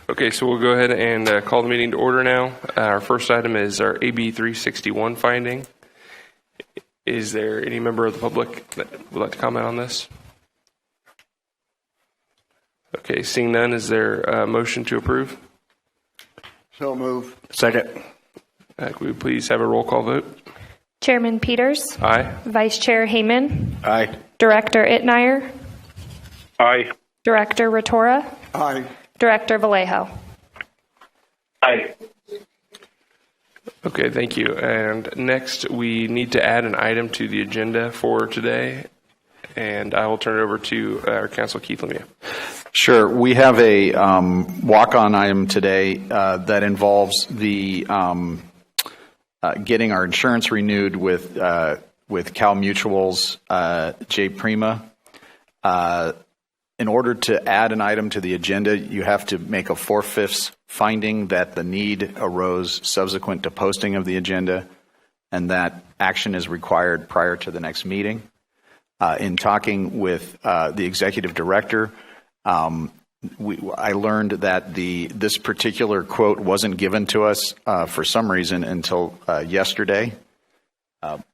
Okay, so we'll go ahead and call the meeting to order now. Our first item is our AB 361 finding. Is there any member of the public that would like to comment on this? Okay, seeing none, is there a motion to approve? So move. Second. Could we please have a roll call vote? Chairman Peters. Aye. Vice Chair Heyman. Aye. Director Itmeyer. Aye. Director Rotora. Aye. Director Vallejo. Aye. Okay, thank you. And next, we need to add an item to the agenda for today. And I will turn it over to our counsel, Keith Lemieux. Sure. We have a walk-on item today that involves the getting our insurance renewed with Cal Mutual's J Prima. In order to add an item to the agenda, you have to make a 4/5 finding that the need arose subsequent to posting of the agenda, and that action is required prior to the next meeting. In talking with the executive director, I learned that this particular quote wasn't given to us for some reason until yesterday.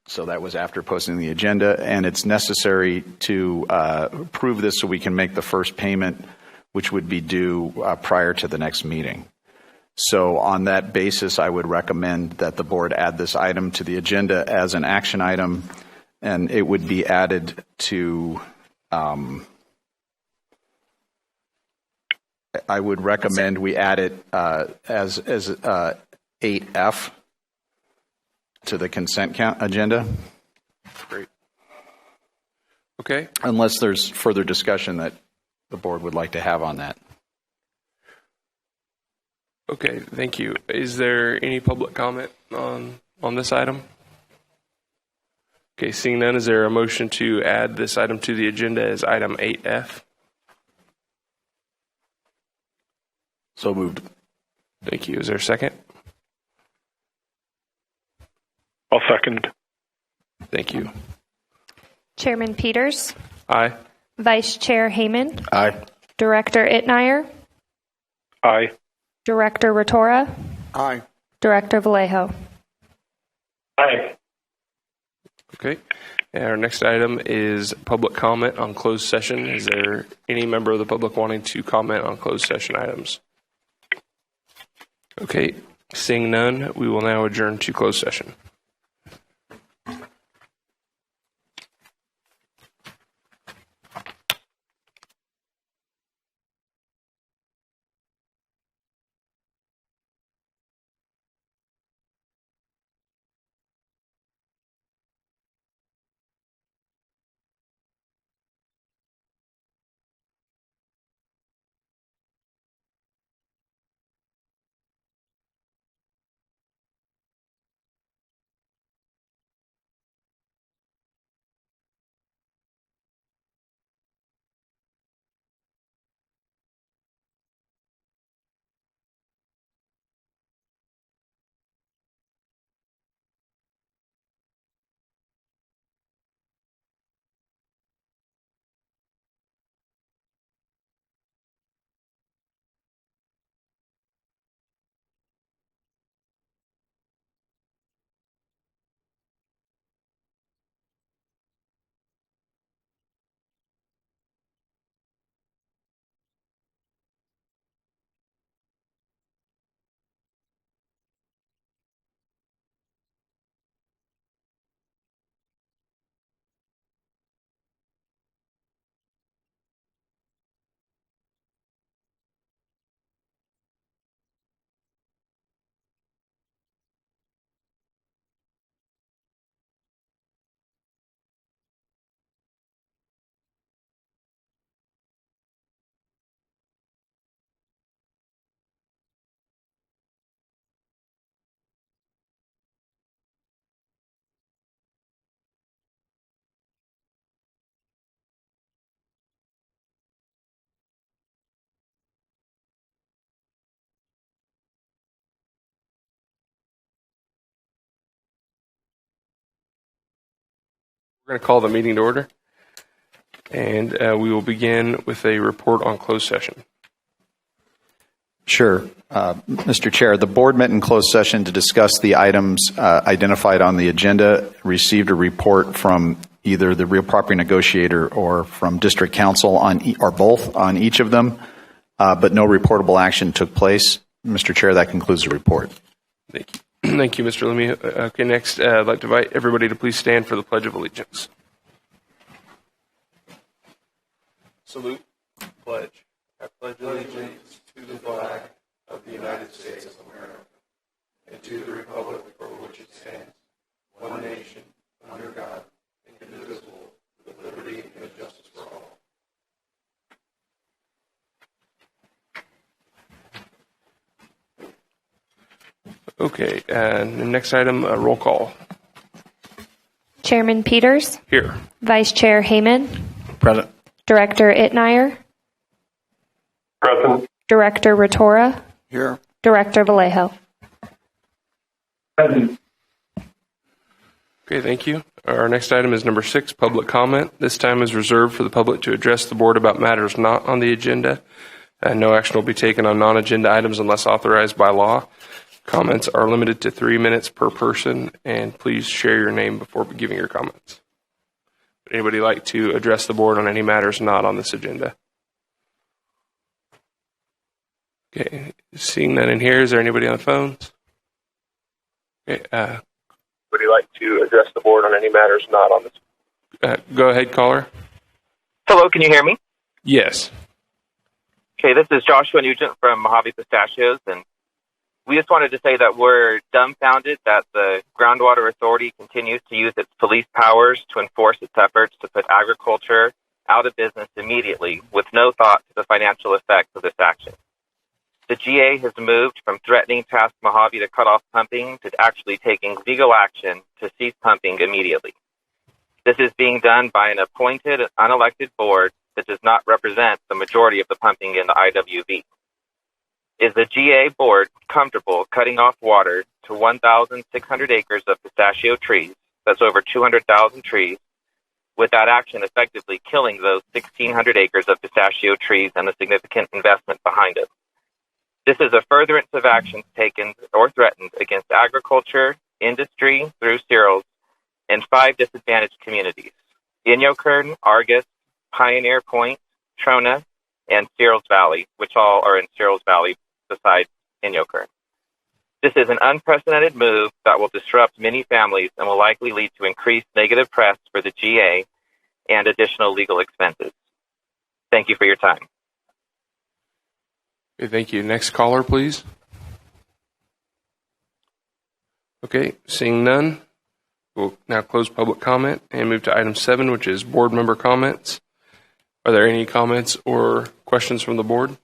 So that was after posting the agenda, and it's necessary to approve this so we can make the first payment, which would be due prior to the next meeting. So on that basis, I would recommend that the board add this item to the agenda as an action item, and it would be added to, I would recommend we add it as 8F to the consent agenda. Great. Okay. Unless there's further discussion that the board would like to have on that. Okay, thank you. Is there any public comment on this item? Okay, seeing none, is there a motion to add this item to the agenda as item 8F? So moved. Thank you. Is there a second? I'll second. Thank you. Chairman Peters. Aye. Vice Chair Heyman. Aye. Director Itmeyer. Aye. Director Rotora. Aye. Director Vallejo. Aye. Okay. And our next item is public comment on closed session. Is there any member of the public wanting to comment on closed session items? Okay. Seeing none, we will now adjourn to closed session. We're going to call the meeting to order, and we will begin with a report on closed session. Sure. Sure. Mr. Chair, the board met in closed session to discuss the items identified on the agenda, received a report from either the real property negotiator or from district council or both on each of them, but no reportable action took place. Mr. Chair, that concludes the report. Thank you. Thank you, Mr. Lemieux. Okay, next, I'd like to invite everybody to please stand for the Pledge of Allegiance. Salute. Pledge. I pledge allegiance to the flag of the United States of America and to the republic for which it stands, one nation, under God, indivisible, with liberty and justice for all. Okay, and the next item, roll call. Chairman Peters, Here. Vice Chair Heyman, Present. Director Itnire, Present. Director Rotora, Here. Director Vallejo. Present. Okay, thank you. Our next item is number 6, public comment. This time is reserved for the public to address the board about matters not on the agenda. No action will be taken on non-agenda items unless authorized by law. Comments are limited to 3 minutes per person, and please share your name before giving your comments. Would anybody like to address the board on any matters not on this agenda? Okay, seeing that in here, is there anybody on the phones? Okay, would you like to address the board on any matters not on this? Go ahead, caller. Hello, can you hear me? Yes. Okay, this is Joshua Nugent from Mojave Pistachios, and we just wanted to say that we're dumbfounded that the Groundwater Authority continues to use its police powers to enforce its efforts to put agriculture out of business immediately with no thought to the financial effects of this action. The GA has moved from threatening to ask Mojave to cut off pumping to actually taking legal action to cease pumping immediately. This is being done by an appointed, unelected board that does not represent the majority of the pumping in the IWV. Is the GA board comfortable cutting off water to 1,600 acres of pistachio trees, that's over 200,000 trees, with that action effectively killing those 1,600 acres of pistachio trees and the significant investment behind it? This is a furtherance of actions taken or threatened against agriculture, industry, through cereals, in 5 disadvantaged communities: Inyokern, Argus, Pioneer Point, Trona, and Cereals Valley, which all are in Cereals Valley besides Inyokern. This is an unprecedented move that will disrupt many families and will likely lead to increased negative press for the GA and additional legal expenses. Thank you for your time. Okay, thank you. Next caller, please. Okay, seeing none, we'll now close public comment and move to item 7, which is board member comments. Are there any comments or questions from the board?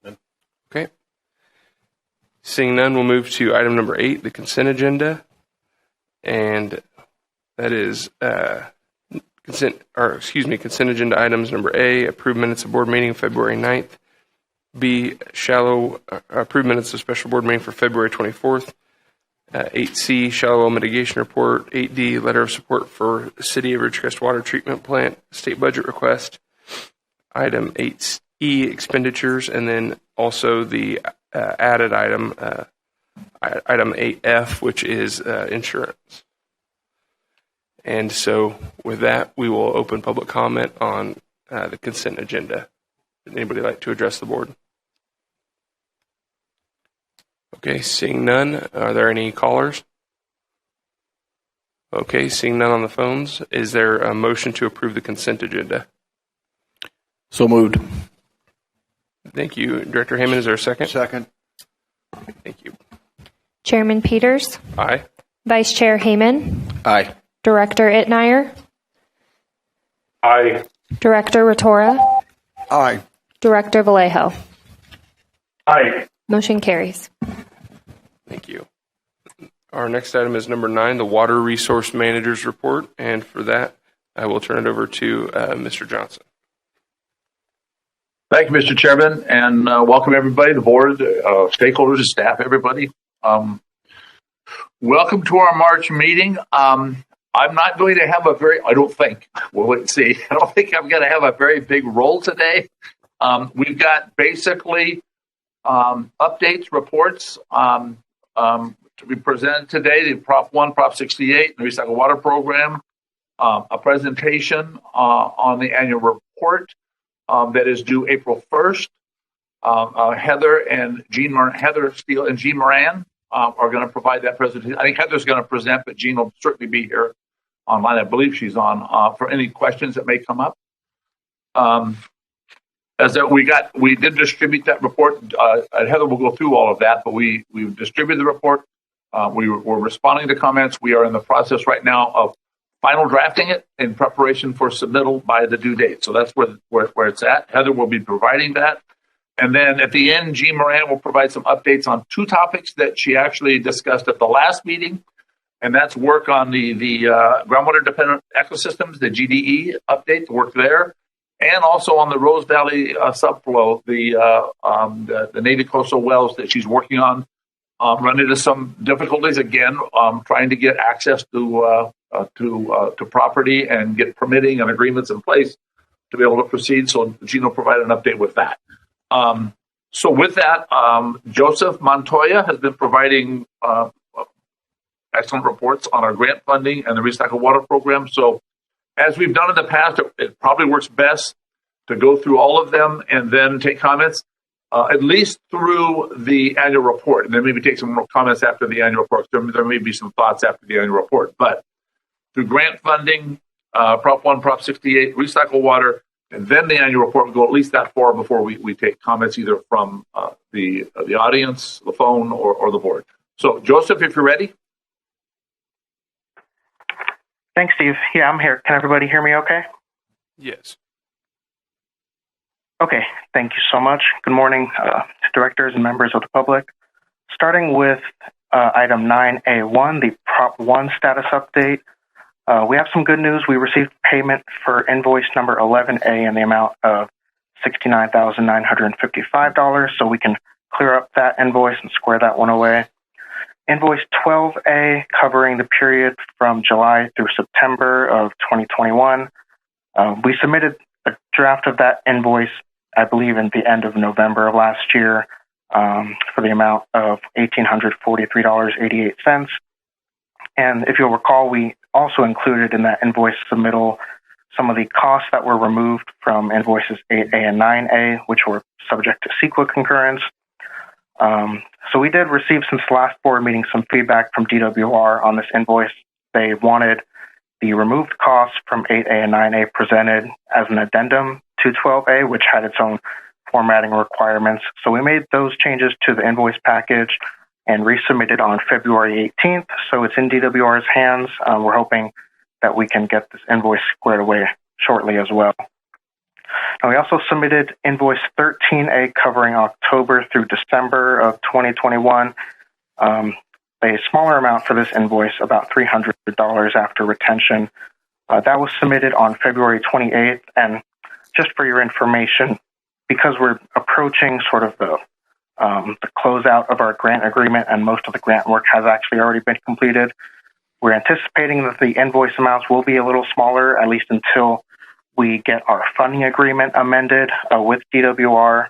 None. Okay. Seeing none, we'll move to item number 8, the consent agenda. And that is consent agenda items number A, approved minutes of board meeting February 9th. B, approved minutes of special board meeting for February 24th. 8C, shallow well mitigation report. 8D, letter of support for the City of Ridgecrest Water Treatment Plant state budget request. Item 8E, expenditures, and then also the added item, item 8F, which is insurance. And so with that, we will open public comment on the consent agenda. Would anybody like to address the board? Okay, seeing none, are there any callers? Okay, seeing none on the phones, is there a motion to approve the consent agenda? So moved. Thank you. Director Hammond, is there a second? Second. Thank you. Chairman Peters, Aye. Vice Chair Heyman, Aye. Director Itnire, Aye. Director Rotora, Aye. Director Vallejo. Aye. Motion carries. Thank you. Our next item is number 9, the Water Resource Manager's Report. And for that, I will turn it over to Mr. Johnson. Thank you, Mr. Chairman, and welcome everybody, the board, stakeholders, and staff, everybody. Welcome to our March meeting. I'm not going to have I don't think I'm going to have a very big role today. We've got basically updates, reports to be presented today. The Prop 1, Prop 68, the Recycled Water Program, a presentation on the annual report that is due April 1st. Heather Steele and Jean Moran are going to provide that presentation. I think Heather's going to present, but Jean will certainly be here online. I believe she's on for any questions that may come up. We did distribute that report. Heather will go through all of that, but we distributed the report. We're responding to comments. We are in the process right now of final drafting it in preparation for submittal by the due date. So that's where it's at. Heather will be providing that. And then at the end, Jean Moran will provide some updates on two topics that she actually discussed at the last meeting. And that's work on the groundwater dependent ecosystems, the GDE update, the work there. And also on the Rose Valley subflow, the native coastal wells that she's working on, run into some difficulties again, trying to get access to property and get permitting and agreements in place to be able to proceed. So Gene will provide an update with that. So with that, Joseph Montoya has been providing excellent reports on our grant funding and the Recycled Water Program. So as we've done in the past, it probably works best to go through all of them and then take comments, at least through the annual report, and then maybe take some more comments after the annual report. There may be some thoughts after the annual report, but through grant funding, Prop 1, Prop 68, Recycle Water, and then the annual report, we go at least that far before we take comments either from the audience, the phone, or the board. So, Joseph, if you're ready. Thanks, Steve. Yeah, I'm here. Can everybody hear me okay? Yes. Okay, thank you so much. Good morning to directors and members of the public. Starting with item 9A1, the Prop 1 status update. We have some good news. We received payment for invoice number 11A in the amount of $69,955, so we can clear up that invoice and square that one away. Invoice 12A covering the period from July through September of 2021. We submitted a draft of that invoice, I believe, in the end of November of last year for the amount of $1,843.88. And if you'll recall, we also included in that invoice submittal some of the costs that were removed from invoices 8A and 9A, which were subject to CEQA concurrence. So we did receive since the last board meeting some feedback from DWR on this invoice. They wanted the removed costs from 8A and 9A presented as an addendum to 12A, which had its own formatting requirements. So we made those changes to the invoice package and resubmitted on February 18th. So it's in DWR's hands. We're hoping that we can get this invoice squared away shortly as well. Now, we also submitted invoice 13A covering October through December of 2021. A smaller amount for this invoice, about $300 after retention. That was submitted on February 28th. And just for your information, because we're approaching sort of the closeout of our grant agreement and most of the grant work has actually already been completed, we're anticipating that the invoice amounts will be a little smaller, at least until we get our funding agreement amended with DWR,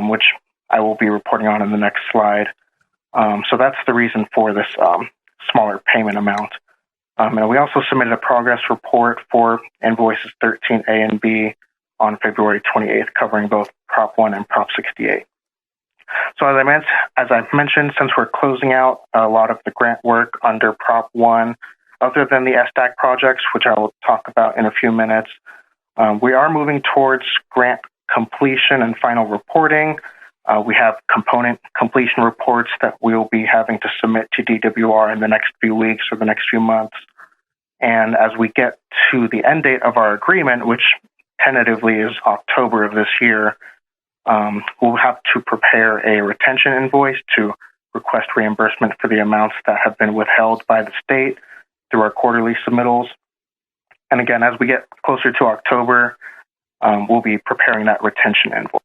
which I will be reporting on in the next slide. So that's the reason for this smaller payment amount. And we also submitted a progress report for invoices 13A and B on February 28th, covering both Prop 1 and Prop 68. So as I've mentioned, since we're closing out a lot of the grant work under Prop 1, other than the SDAC projects, which I will talk about in a few minutes, we are moving towards grant completion and final reporting. We have component completion reports that we'll be having to submit to DWR in the next few weeks or the next few months. And as we get to the end date of our agreement, which tentatively is October of this year, we'll have to prepare a retention invoice to request reimbursement for the amounts that have been withheld by the state through our quarterly submittals. And again, as we get closer to October, we'll be preparing that retention invoice.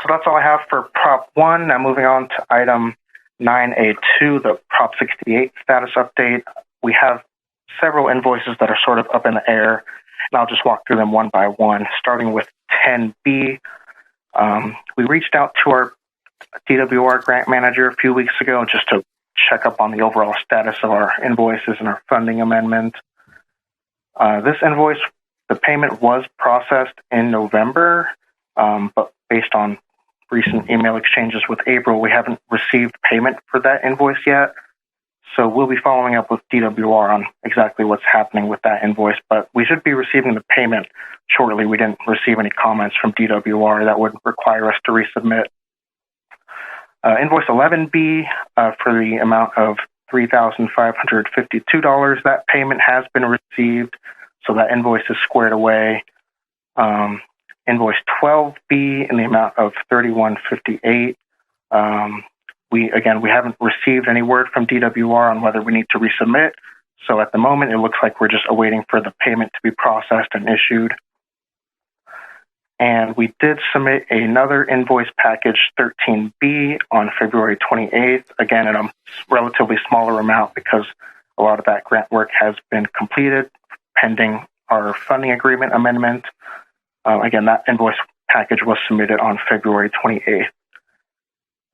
So that's all I have for Prop 1. Now moving on to item 9A2, the Prop 68 status update. We have several invoices that are sort of up in the air, and I'll just walk through them one by one, starting with 10B. We reached out to our DWR grant manager a few weeks ago just to check up on the overall status of our invoices and our funding amendment. This invoice, the payment was processed in November, but based on recent email exchanges with April, we haven't received payment for that invoice yet. So we'll be following up with DWR on exactly what's happening with that invoice, but we should be receiving the payment shortly. We didn't receive any comments from DWR that would require us to resubmit. Invoice 11B for the amount of $3,552. That payment has been received, so that invoice is squared away. Invoice 12B in the amount of $31.58. We haven't received any word from DWR on whether we need to resubmit. So at the moment, it looks like we're just awaiting for the payment to be processed and issued. And we did submit another invoice package 13B on February 28th, again in a relatively smaller amount because a lot of that grant work has been completed pending our funding agreement amendment. Again, that invoice package was submitted on February 28th.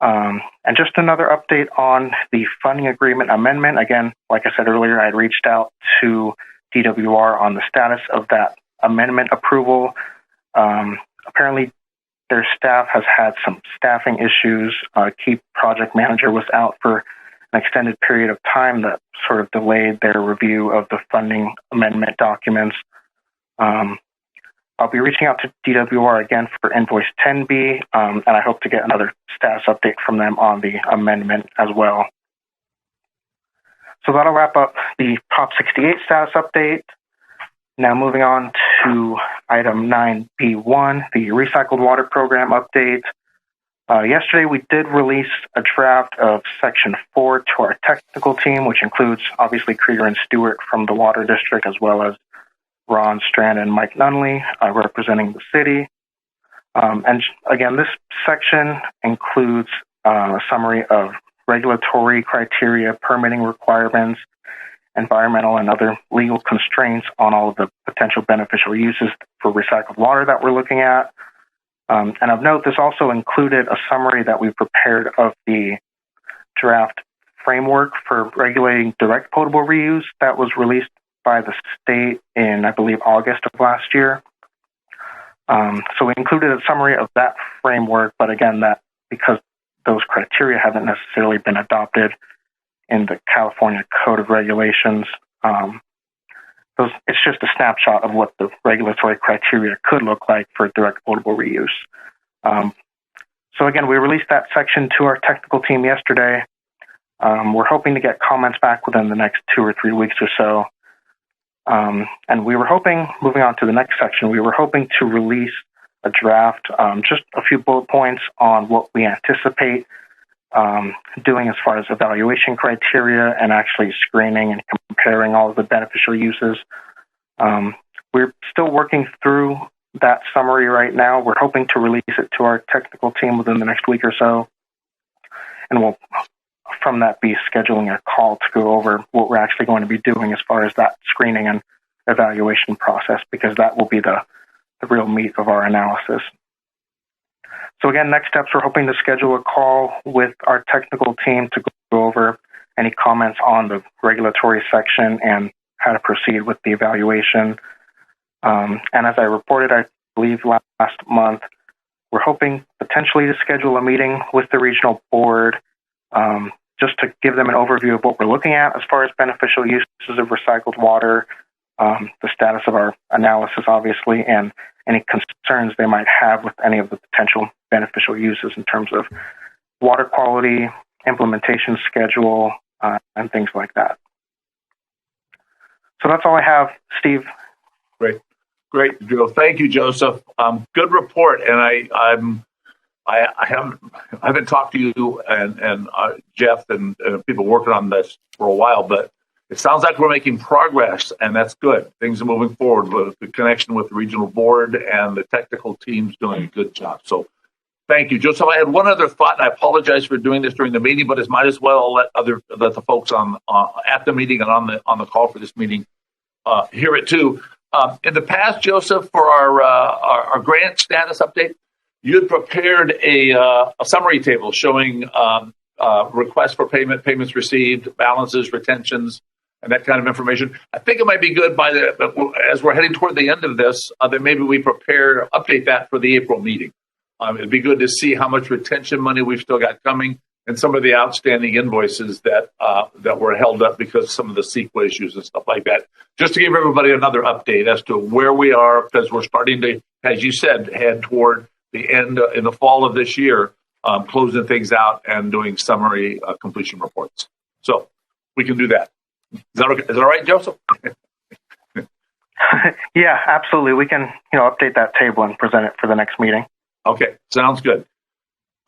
And just another update on the funding agreement amendment. Again, like I said earlier, I had reached out to DWR on the status of that amendment approval. Apparently, their staff has had some staffing issues. Key project manager was out for an extended period of time that sort of delayed their review of the funding amendment documents. I'll be reaching out to DWR again for invoice 10B, and I hope to get another status update from them on the amendment as well. So that'll wrap up the Prop 68 status update. Now moving on to item 9B1, the Recycled Water Program update. Yesterday we did release a draft of Section 4 to our technical team, which includes obviously Krieger and Stewart from the Water District, as well as Ron Strand and Mike Nunley representing the city. And again, this section includes a summary of regulatory criteria, permitting requirements, environmental and other legal constraints on all of the potential beneficial uses for recycled water that we're looking at. And of note, this also included a summary that we prepared of the draft framework for regulating direct potable reuse that was released by the state in, I believe, August of last year. So we included a summary of that framework, but again, that because those criteria haven't necessarily been adopted in the California Code of Regulations, it's just a snapshot of what the regulatory criteria could look like for direct potable reuse. So again, we released that section to our technical team yesterday. We're hoping to get comments back within the next 2 or 3 weeks or so. And we were hoping, moving on to the next section, we were hoping to release a draft, just a few bullet points on what we anticipate doing as far as evaluation criteria and actually screening and comparing all of the beneficial uses. We're still working through that summary right now. We're hoping to release it to our technical team within the next week or so. And we'll, from that, be scheduling a call to go over what we're actually going to be doing as far as that screening and evaluation process, because that will be the real meat of our analysis. So again, next steps, we're hoping to schedule a call with our technical team to go over any comments on the regulatory section and how to proceed with the evaluation. And as I reported, I believe last month, we're hoping potentially to schedule a meeting with the regional board just to give them an overview of what we're looking at as far as beneficial uses of recycled water, the status of our analysis, obviously, and any concerns they might have with any of the potential beneficial uses in terms of water quality, implementation schedule, and things like that. So that's all I have, Steve. Great, Joe. Thank you, Joseph. Good report, and I haven't talked to you and Jeff and people working on this for a while, but it sounds like we're making progress, and that's good. Things are moving forward with the connection with the regional board, and the technical team's doing a good job. So thank you, Joseph. I had one other thought, and I apologize for doing this during the meeting, but it might as well let the folks on at the meeting and on the call for this meeting hear it too. In the past, Joseph, for our grant status update, you had prepared a summary table showing requests for payment, payments received, balances, retentions, and that kind of information. I think it might be good as we're heading toward the end of this, that maybe we update that for the April meeting. It'd be good to see how much retention money we've still got coming and some of the outstanding invoices that were held up because of some of the CEQA issues and stuff like that. Just to give everybody another update as to where we are, because we're starting to, as you said, head toward the end in the fall of this year, closing things out and doing summary completion reports. So we can do that. Is that okay? Is that all right, Joseph? Yeah, absolutely. We can, update that table and present it for the next meeting. Okay, sounds good.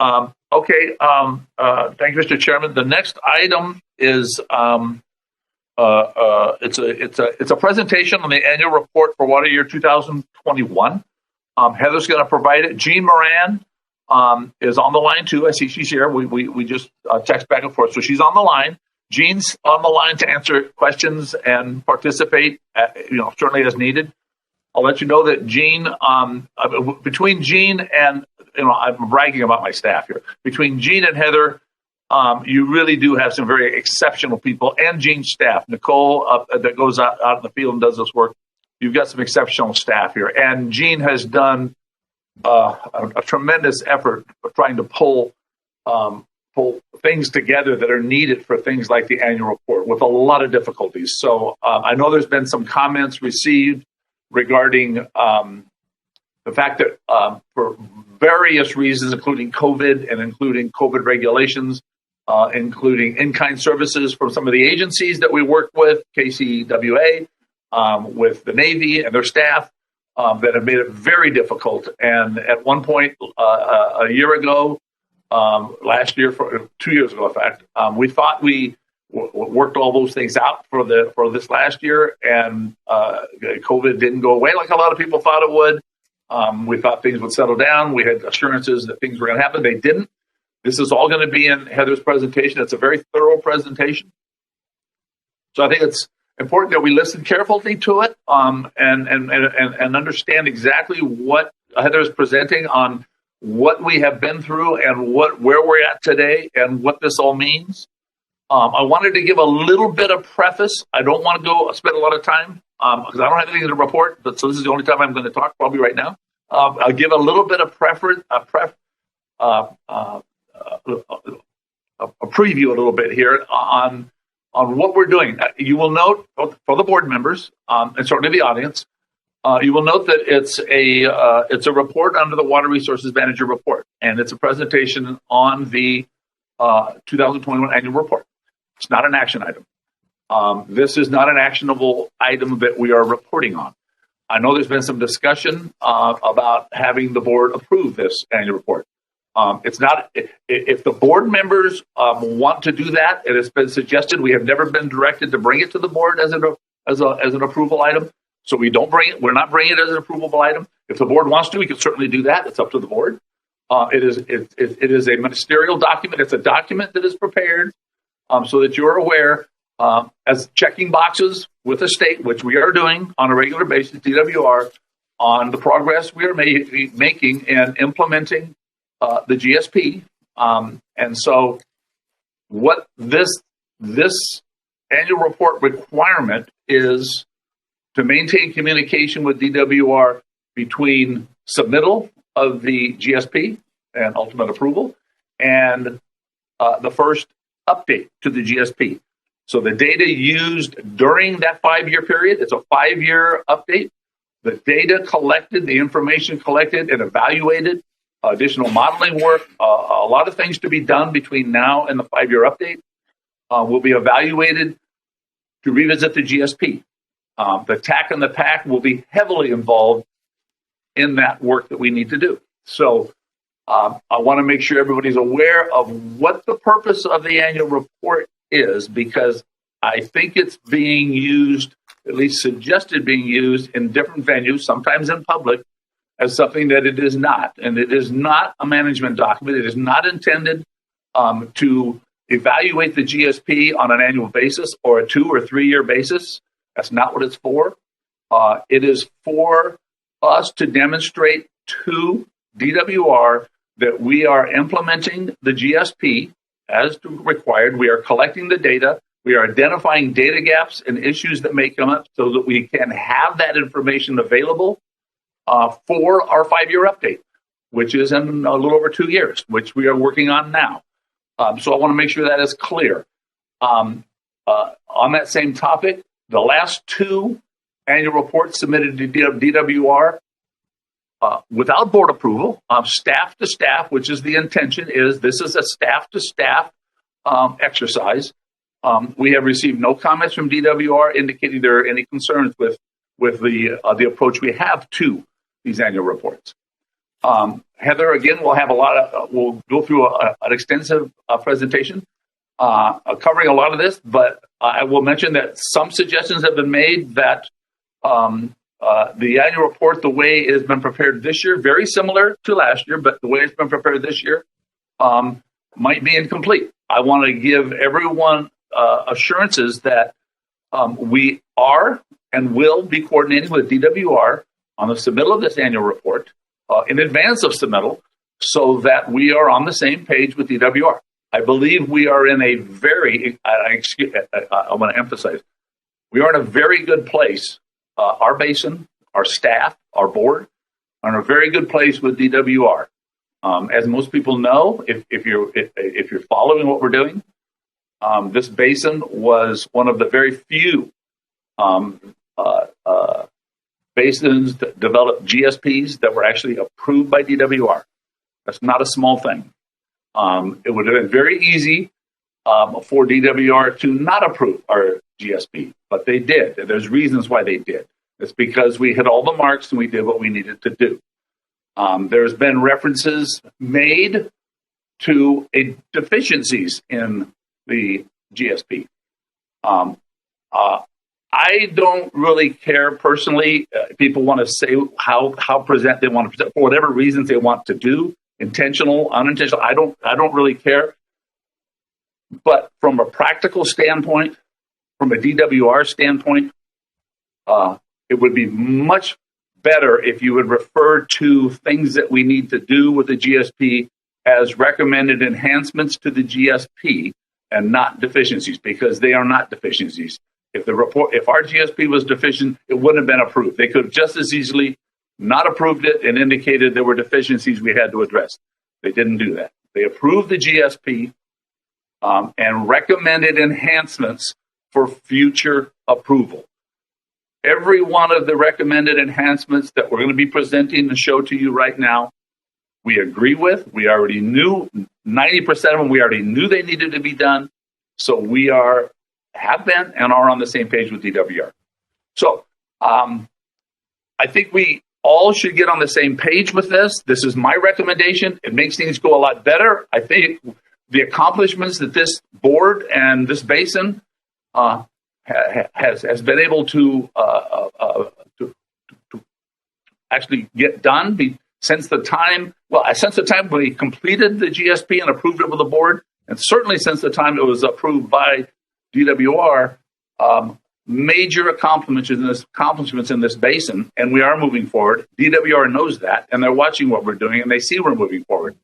Thank you, Mr. Chairman. The next item is it's a presentation on the annual report for water year 2021. Heather's going to provide it. Jean Moran is on the line too. I see she's here. We just text back and forth, so she's on the line. Jean's on the line to answer questions and participate, certainly as needed. I'll let you know that Jean, between Jean and, I'm bragging about my staff here. Between Jean and Heather, you really do have some very exceptional people, and Jean's staff. Nicole, that goes out in the field and does this work. You've got some exceptional staff here. And Jean has done a tremendous effort of trying to pull things together that are needed for things like the annual report with a lot of difficulties. So I know there's been some comments received regarding the fact that for various reasons, including COVID and including COVID regulations, including in-kind services from some of the agencies that we work with, KCWA, with the Navy and their staff, that have made it very difficult. And at one point, a year ago, last year, 2 years ago, in fact, we thought we worked all those things out for this last year, and COVID didn't go away like a lot of people thought it would. We thought things would settle down. We had assurances that things were going to happen. They didn't. This is all going to be in Heather's presentation. It's a very thorough presentation. So I think it's important that we listen carefully to it and understand exactly what Heather is presenting on what we have been through and where we're at today and what this all means. I wanted to give a little bit of preface. I don't want to spend a lot of time because I don't have anything to report, but so this is the only time I'm going to talk, probably right now. I'll give a little bit of a preview a little bit here on what we're doing. You will note for the board members and certainly the audience, you will note that it's a report under the Water Resources Manager report, and it's a presentation on the 2021 annual report. It's not an action item. This is not an actionable item that we are reporting on. I know there's been some discussion about having the board approve this annual report. It's not. If the board members want to do that, it has been suggested. We have never been directed to bring it to the board as an approval item. So we don't bring it. We're not bringing it as an approvable item. If the board wants to, we can certainly do that. It's up to the board. It is a ministerial document. It's a document that is prepared so that you're aware as checking boxes with the state, which we are doing on a regular basis, DWR, on the progress we are making in implementing the GSP. And so what this annual report requirement is to maintain communication with DWR between submittal of the GSP and ultimate approval and the first update to the GSP. So the data used during that 5-year period, it's a 5-year update. The data collected, the information collected and evaluated, additional modeling work, a lot of things to be done between now and the 5-year update will be evaluated to revisit the GSP. The TAC and the PAC will be heavily involved in that work that we need to do. So I want to make sure everybody's aware of what the purpose of the annual report is, because I think it's being used, at least suggested being used in different venues, sometimes in public, as something that it is not. And it is not a management document. It is not intended to evaluate the GSP on an annual basis or a 2 or 3 year basis. That's not what it's for. It is for us to demonstrate to DWR that we are implementing the GSP as required. We are collecting the data. We are identifying data gaps and issues that may come up so that we can have that information available for our 5-year update, which is in a little over 2 years, which we are working on now. So I want to make sure that is clear. On that same topic, the last 2 annual reports submitted to DWR without board approval, staff to staff, which is the intention, is this is a staff to staff exercise. We have received no comments from DWR indicating there are any concerns with the approach we have to these annual reports. Heather, again, we'll go through an extensive presentation covering a lot of this, but I will mention that some suggestions have been made that the annual report, the way it has been prepared this year, very similar to last year, but the way it's been prepared this year might be incomplete. I want to give everyone assurances that we are and will be coordinating with DWR on the submittal of this annual report in advance of submittal so that we are on the same page with DWR. I believe we are in a I want to emphasize, we are in a very good place. Our basin, our staff, our board are in a very good place with DWR. As most people know, if you're following what we're doing, this basin was one of the very few basins that developed GSPs that were actually approved by DWR. That's not a small thing. It would have been very easy for DWR to not approve our GSP, but they did. And there's reasons why they did. It's because we hit all the marks and we did what we needed to do. There's been references made to deficiencies in the GSP. I don't really care personally. People want to say how they want to present for whatever reasons they want to do, intentional, unintentional. I don't really care. But from a practical standpoint, from a DWR standpoint, it would be much better if you would refer to things that we need to do with the GSP as recommended enhancements to the GSP and not deficiencies, because they are not deficiencies. If our GSP was deficient, it wouldn't have been approved. They could have just as easily not approved it and indicated there were deficiencies we had to address. They didn't do that. They approved the GSP and recommended enhancements for future approval. Every one of the recommended enhancements that we're going to be presenting and show to you right now, we agree with. We already knew 90% of them. We already knew they needed to be done. So we have been and are on the same page with DWR. So I think we all should get on the same page with this. This is my recommendation. It makes things go a lot better. I think the accomplishments that this board and this basin has been able to actually get done since the time we completed the GSP and approved it with the board, and certainly since the time it was approved by DWR, major accomplishments in this basin, and we are moving forward. DWR knows that, and they're watching what we're doing, and they see we're moving forward.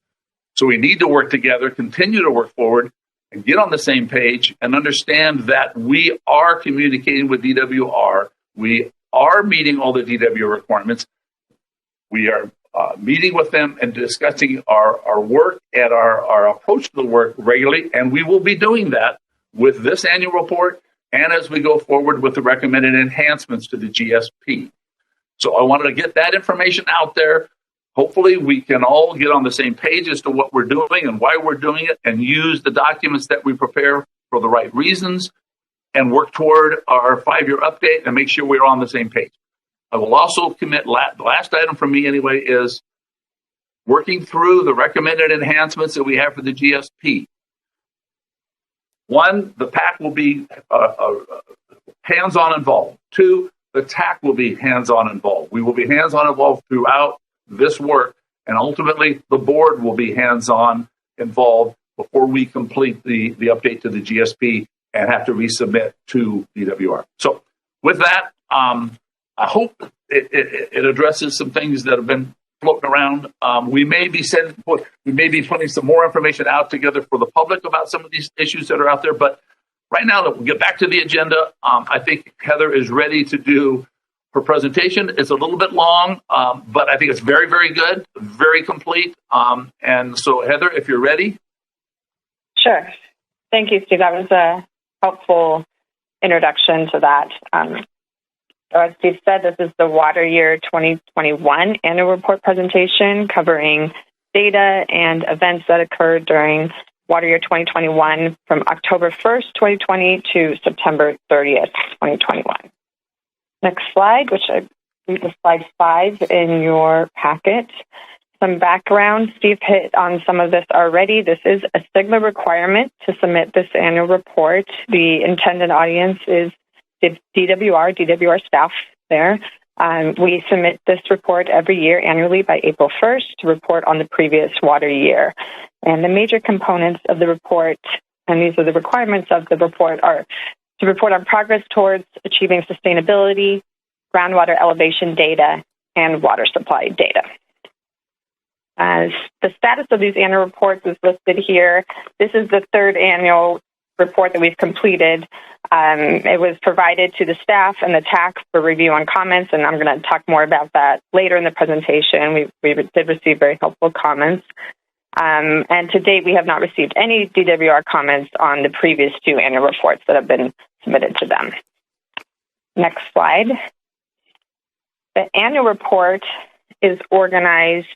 So we need to work together, continue to work forward, and get on the same page and understand that we are communicating with DWR. We are meeting all the DWR requirements. We are meeting with them and discussing our work and our approach to the work regularly, and we will be doing that with this annual report and as we go forward with the recommended enhancements to the GSP. So I wanted to get that information out there. Hopefully we can all get on the same page as to what we're doing and why we're doing it, and use the documents that we prepare for the right reasons and work toward our 5-year update and make sure we're on the same page. I will also commit, the last item for me anyway, is working through the recommended enhancements that we have for the GSP. One, the PAC will be hands-on involved. Two, the TAC will be hands-on involved. We will be hands-on involved throughout this work, and ultimately the board will be hands-on involved before we complete the update to the GSP and have to resubmit to DWR. So with that, I hope it addresses some things that have been floating around. We may be putting some more information out together for the public about some of these issues that are out there. But right now, we'll get back to the agenda. I think Heather is ready to do her presentation. It's a little bit long, but I think it's very, very good, very complete. And so, Heather, if you're ready. Sure. Thank you, Steve. That was a helpful introduction to that. As Steve said, this is the Water Year 2021 Annual Report presentation covering data and events that occurred during Water Year 2021 from October 1st, 2020 to September 30th, 2021. Next slide, which I believe is slide 5 in your packet. Some background. Steve hit on some of this already. This is a SGMA requirement to submit this annual report. The intended audience is the DWR staff there. We submit this report every year annually by April 1st to report on the previous water year. And the major components of the report, and these are the requirements of the report, are to report on progress towards achieving sustainability, groundwater elevation data, and water supply data. The status of these annual reports is listed here. This is the third annual report that we've completed. It was provided to the staff and the TAC for review and comments, and I'm going to talk more about that later in the presentation. We did receive very helpful comments. And to date, we have not received any DWR comments on the previous 2 annual reports that have been submitted to them. Next slide. The annual report is organized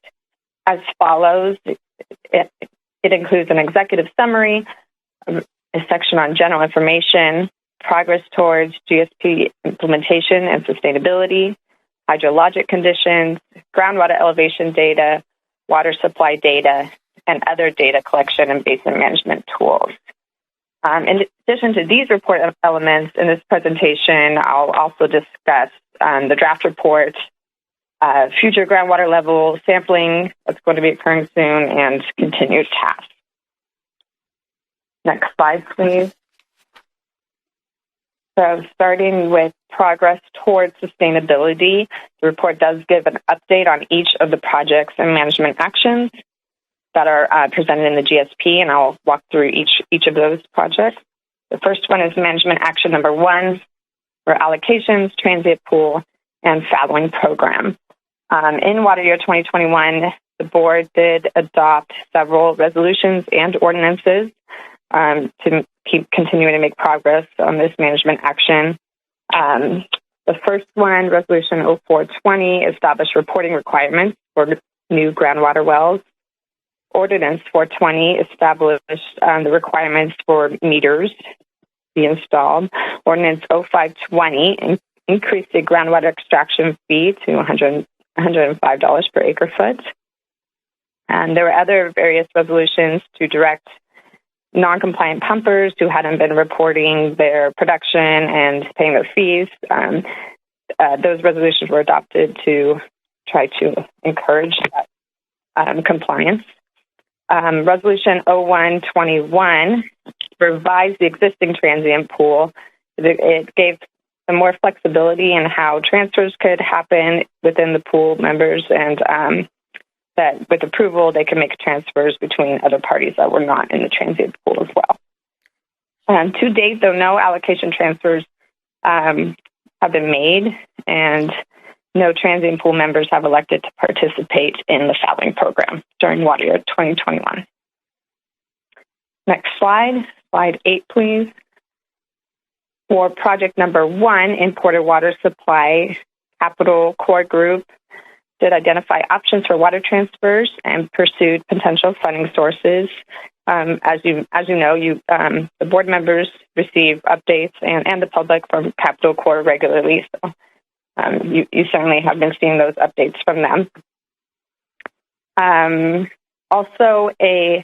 as follows. It includes an executive summary, a section on general information, progress towards GSP implementation and sustainability, hydrologic conditions, groundwater elevation data, water supply data, and other data collection and basin management tools. In addition to these report elements in this presentation, I'll also discuss the draft report, future groundwater level sampling that's going to be occurring soon, and continued tasks. Next slide, please. So starting with progress towards sustainability, the report does give an update on each of the projects and management actions that are presented in the GSP, and I'll walk through each of those projects. The first one is management action number 1 for allocations, transient pool, and fallowing program. In Water Year 2021, the board did adopt several resolutions and ordinances to keep continuing to make progress on this management action. The first one, Resolution 0420, established reporting requirements for new groundwater wells. Ordinance 420 established the requirements for meters to be installed. Ordinance 0520 increased the groundwater extraction fee to $105 per acre foot. And there were other various resolutions to direct non-compliant pumpers who hadn't been reporting their production and paying their fees. Those resolutions were adopted to try to encourage that compliance. Resolution 0121 revised the existing transient pool. It gave some more flexibility in how transfers could happen within the pool members, and that with approval, they could make transfers between other parties that were not in the transient pool as well. To date, though, no allocation transfers have been made, and no transient pool members have elected to participate in the fallowing program during Water Year 2021. Next slide, slide 8, please. For project number 1, imported water supply, Capital Core Group did identify options for water transfers and pursued potential funding sources. As you know, the board members receive updates and the public from Capital Core regularly. So you certainly have been seeing those updates from them. Also, a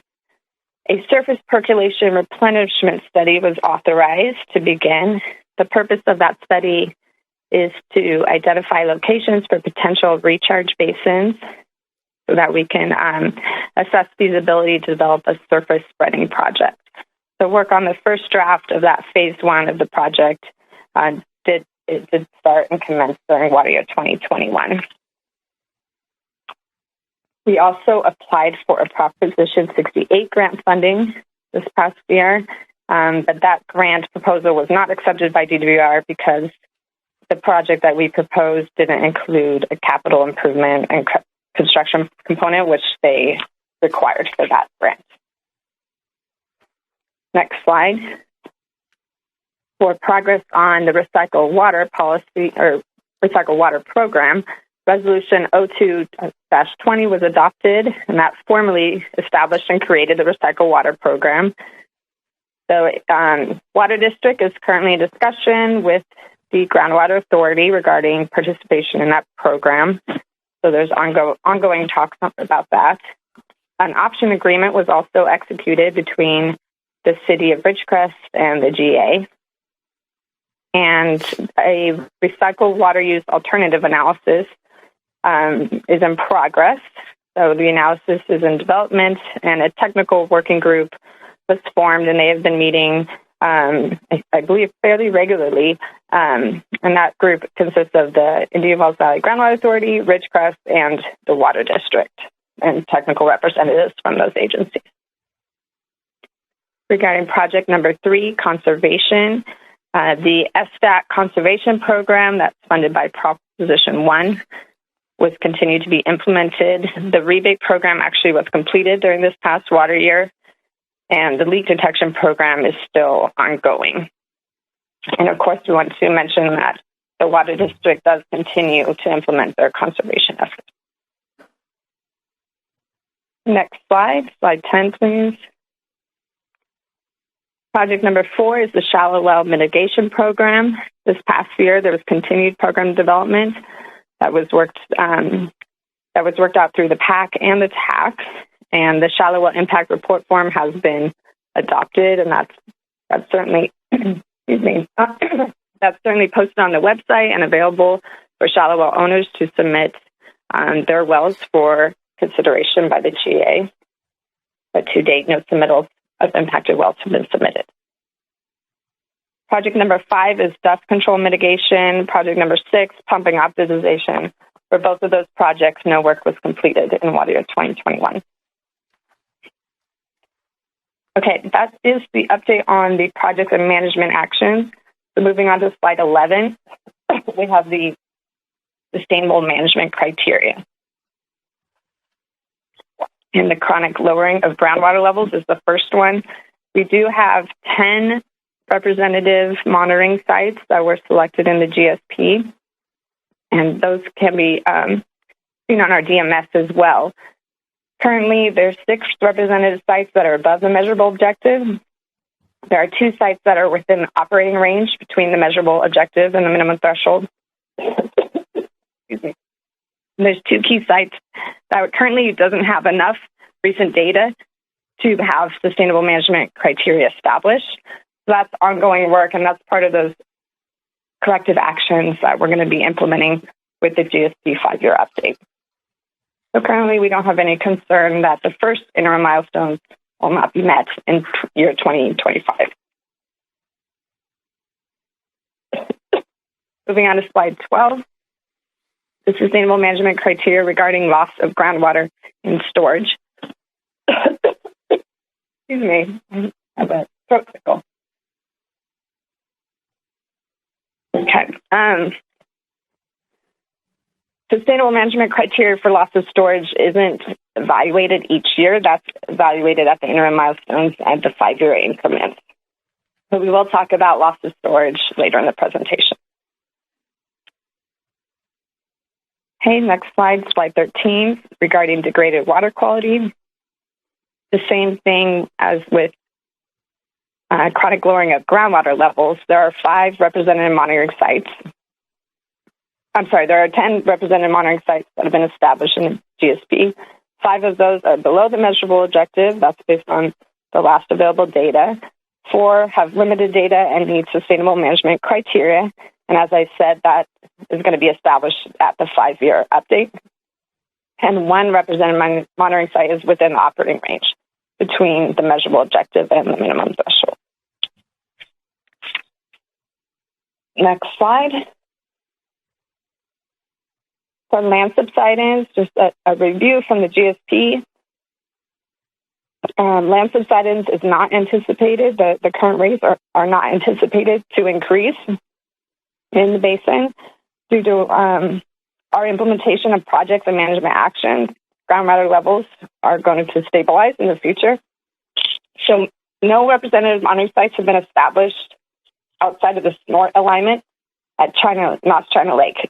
surface percolation replenishment study was authorized to begin. The purpose of that study is to identify locations for potential recharge basins so that we can assess feasibility to develop a surface spreading project. So work on the first draft of that phase 1 of the project did start and commence during Water Year 2021. We also applied for a Proposition 68 grant funding this past year, but that grant proposal was not accepted by DWR because the project that we proposed didn't include a capital improvement and construction component, which they required for that grant. Next slide. For progress on the recycle water policy or recycle water program, Resolution 02-20 was adopted, and that formally established and created the recycle water program. So, Water District is currently in discussion with the Groundwater Authority regarding participation in that program. So there's ongoing talks about that. An option agreement was also executed between the City of Ridgecrest and the GA. And a recycled water use alternative analysis is in progress. So the analysis is in development, and a technical working group was formed, and they have been meeting, I believe, fairly regularly. And that group consists of the Indian Wells Valley Groundwater Authority, Ridgecrest, and the Water District, and technical representatives from those agencies. Regarding project number 3, conservation, the SSTAT conservation program that's funded by Proposition 1 was continued to be implemented. The rebate program actually was completed during this past water year, and the leak detection program is still ongoing. And of course, we want to mention that the Water District does continue to implement their conservation efforts. Next slide, slide 10, please. Project number 4 is the shallow well mitigation program. This past year, there was continued program development that was worked out through the PAC and the TAC, and the shallow well impact report form has been adopted, and that's certainly excuse me that's certainly posted on the website and available for shallow well owners to submit their wells for consideration by the GA. But to date, no submittals of impacted wells have been submitted. Project number 5 is dust control mitigation. Project number 6, pumping optimization. For both of those projects, no work was completed in water year 2021. Okay, that is the update on the project and management actions. So moving on to slide 11, we have the sustainable management criteria. And the chronic lowering of groundwater levels is the first one. We do have 10 representative monitoring sites that were selected in the GSP, and those can be seen on our DMS as well. Currently, there's 6 representative sites that are above the measurable objective. There are 2 sites that are within the operating range between the measurable objective and the minimum threshold. Excuse me. There's 2 key sites that currently doesn't have enough recent data to have sustainable management criteria established. So that's ongoing work, and that's part of those corrective actions that we're going to be implementing with the GSP 5-year update. So currently, we don't have any concern that the first interim milestones will not be met in year 2025. Moving on to slide 12. The sustainable management criteria regarding loss of groundwater in storage. Excuse me, I have a throat tickle. Okay. Sustainable management criteria for loss of storage isn't evaluated each year. That's evaluated at the interim milestones and the 5-year increments. So we will talk about loss of storage later in the presentation. Okay, next slide, slide 13, regarding degraded water quality. The same thing as with chronic lowering of groundwater levels. There are 5 representative monitoring sites. There are 10 representative monitoring sites that have been established in the GSP. 5 of those are below the measurable objective. That's based on the last available data. 4 have limited data and need sustainable management criteria. And as I said, that is going to be established at the 5-year update. And 1 representative monitoring site is within the operating range between the measurable objective and the minimum threshold. Next slide. For land subsidence, just a review from the GSP. Land subsidence is not anticipated. The current rates are not anticipated to increase in the basin due to our implementation of projects and management actions. Groundwater levels are going to stabilize in the future. So no representative monitoring sites have been established outside of the SNORT alignment at North China Lake.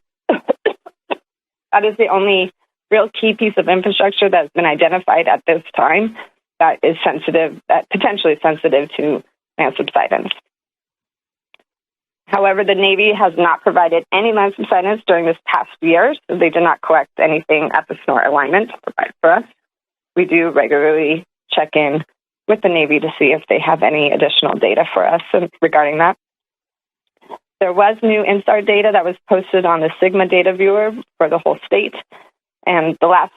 That is the only real key piece of infrastructure that has been identified at this time that is sensitive, that potentially sensitive to land subsidence. However, the Navy has not provided any land subsidence during this past year, so they did not collect anything at the SNORT alignment to provide for us. We do regularly check in with the Navy to see if they have any additional data for us regarding that. There was new INSTAR data that was posted on the Sigma data viewer for the whole state, and the last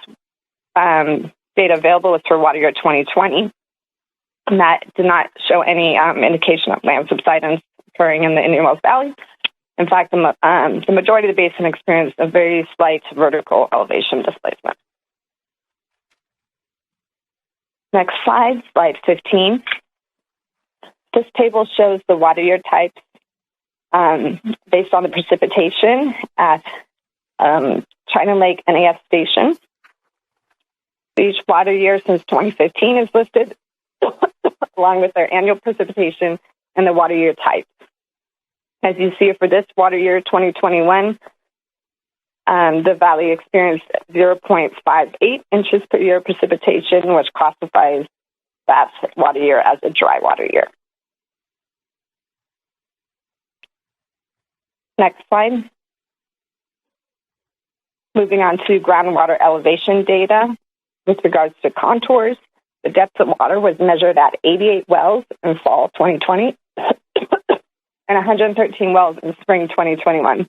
data available was for water year 2020, and that did not show any indication of land subsidence occurring in the Indian Wells Valley. In fact, the majority of the basin experienced a very slight vertical elevation displacement. Next slide, slide 15. This table shows the water year types based on the precipitation at China Lake NAS Station. Each water year since 2015 is listed, along with their annual precipitation and the water year type. As you see for this water year 2021, the valley experienced 0.58 inches per year precipitation, which classifies that water year as a dry water year. Next slide. Moving on to groundwater elevation data. With regards to contours, the depth of water was measured at 88 wells in fall 2020 and 113 wells in spring 2021.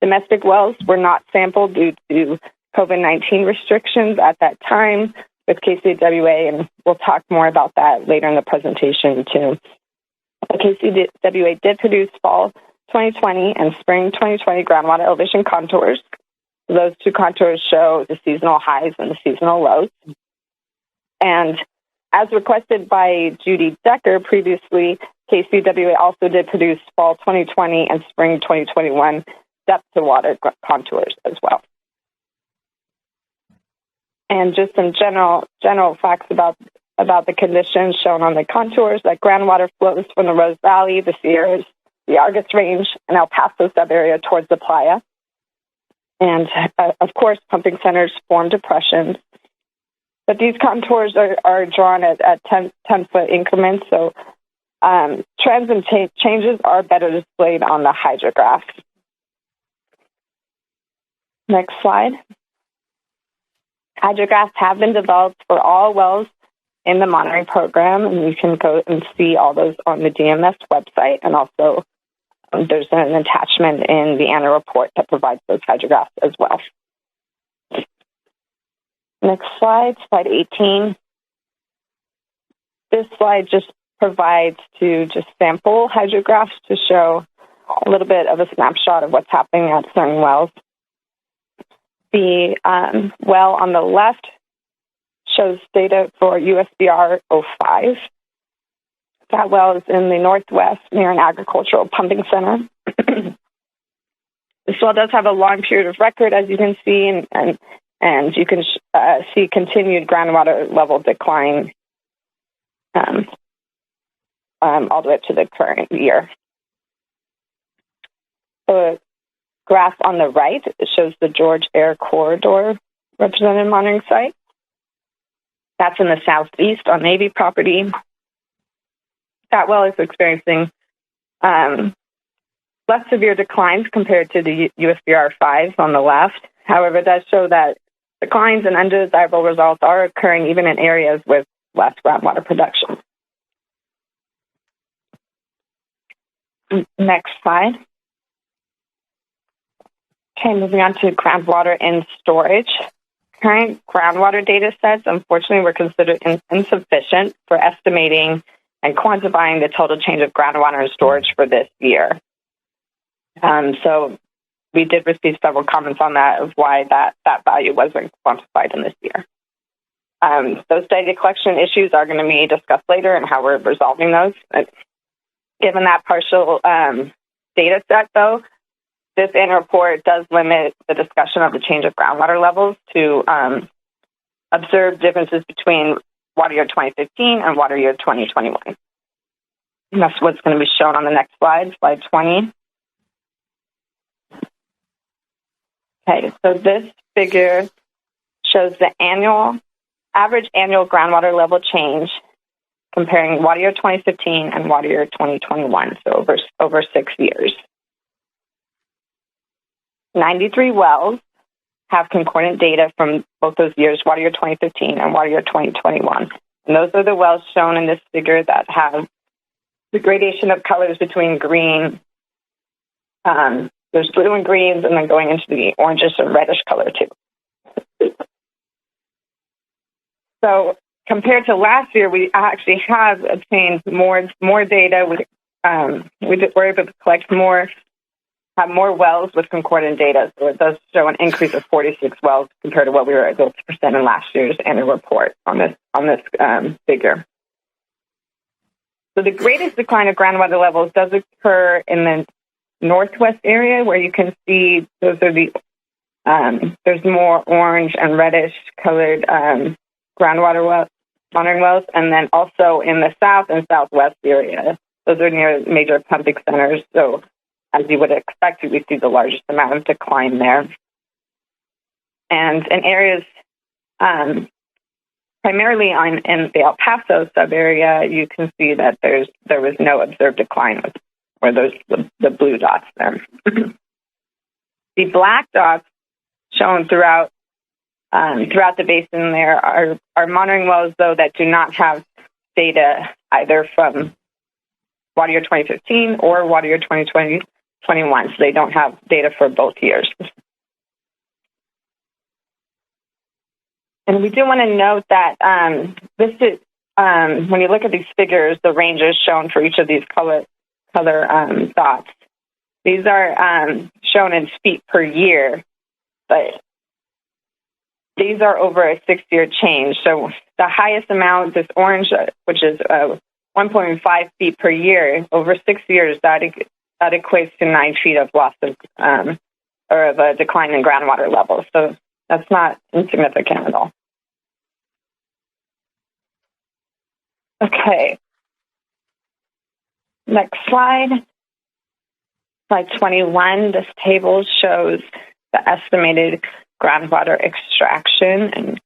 Domestic wells were not sampled due to COVID-19 restrictions at that time with KCWA, and we'll talk more about that later in the presentation too. The KCWA did produce fall 2020 and spring 2020 groundwater elevation contours. Those two contours show the seasonal highs and the seasonal lows. And as requested by Judy Decker previously, KCWA also did produce fall 2020 and spring 2021 depth to water contours as well. And just some general facts about the conditions shown on the contours, that groundwater flows from the Rose Valley, the Sierras, the Argus Range, and El Paso sub-area towards the playa. And, of course, pumping centers form depressions. But these contours are drawn at 10-foot increments, so trends and changes are better displayed on the hydrographs. Next slide. Hydrographs have been developed for all wells in the monitoring program, and you can go and see all those on the DMS website, and also there's an attachment in the annual report that provides those hydrographs as well. Next slide, slide 18. This slide just provides to just sample hydrographs to show a little bit of a snapshot of what's happening at certain wells. The well on the left shows data for USBR 05. That well is in the northwest near an agricultural pumping center. This well does have a long period of record, as you can see, and you can see continued groundwater level decline all the way up to the current year. The graph on the right shows the George Air Corridor represented monitoring site. That's in the southeast on Navy property. That well is experiencing less severe declines compared to the USBR 5 on the left. However, it does show that declines and undesirable results are occurring even in areas with less groundwater production. Next slide. Okay, moving on to groundwater in storage. Current groundwater data sets, unfortunately, were considered insufficient for estimating and quantifying the total change of groundwater in storage for this year. So we did receive several comments on that of why that value wasn't quantified in this year. Those data collection issues are going to be discussed later and how we're resolving those. Given that partial data set, though, this annual report does limit the discussion of the change of groundwater levels to observe differences between water year 2015 and water year 2021. And that's what's going to be shown on the next slide, slide 20. Okay, so this figure shows the average annual groundwater level change comparing water year 2015 and water year 2021, so over 6 years. 93 wells have concordant data from both those years, water year 2015 and water year 2021. And those are the wells shown in this figure that have the gradation of colors between green. There's blue and greens, and then going into the orangish and reddish color too. So compared to last year, we actually have obtained more data. We're able to collect have more wells with concordant data. So it does show an increase of 46 wells compared to what we were able to present in last year's annual report on this figure. So the greatest decline of groundwater levels does occur in the northwest area, where you can see those are there's more orange and reddish colored groundwater monitoring wells, and then also in the south and southwest area. Those are near major pumping centers. So as you would expect, we see the largest amount of decline there. And in areas primarily in the El Paso sub-area, you can see that there was no observed decline, where there's the blue dots there. The black dots shown throughout the basin there are monitoring wells, though, that do not have data either from water year 2015 or water year 2021, so they don't have data for both years. And we do want to note that this is when you look at these figures, the ranges shown for each of these color dots. These are shown in feet per year, but these are over a 6-year change. So the highest amount, this orange, which is 1.5 feet per year, over 6 years, that equates to 9 feet of loss of a decline in groundwater levels. So that's not insignificant at all. Okay. Next slide. Slide 21. This table shows the estimated groundwater extraction and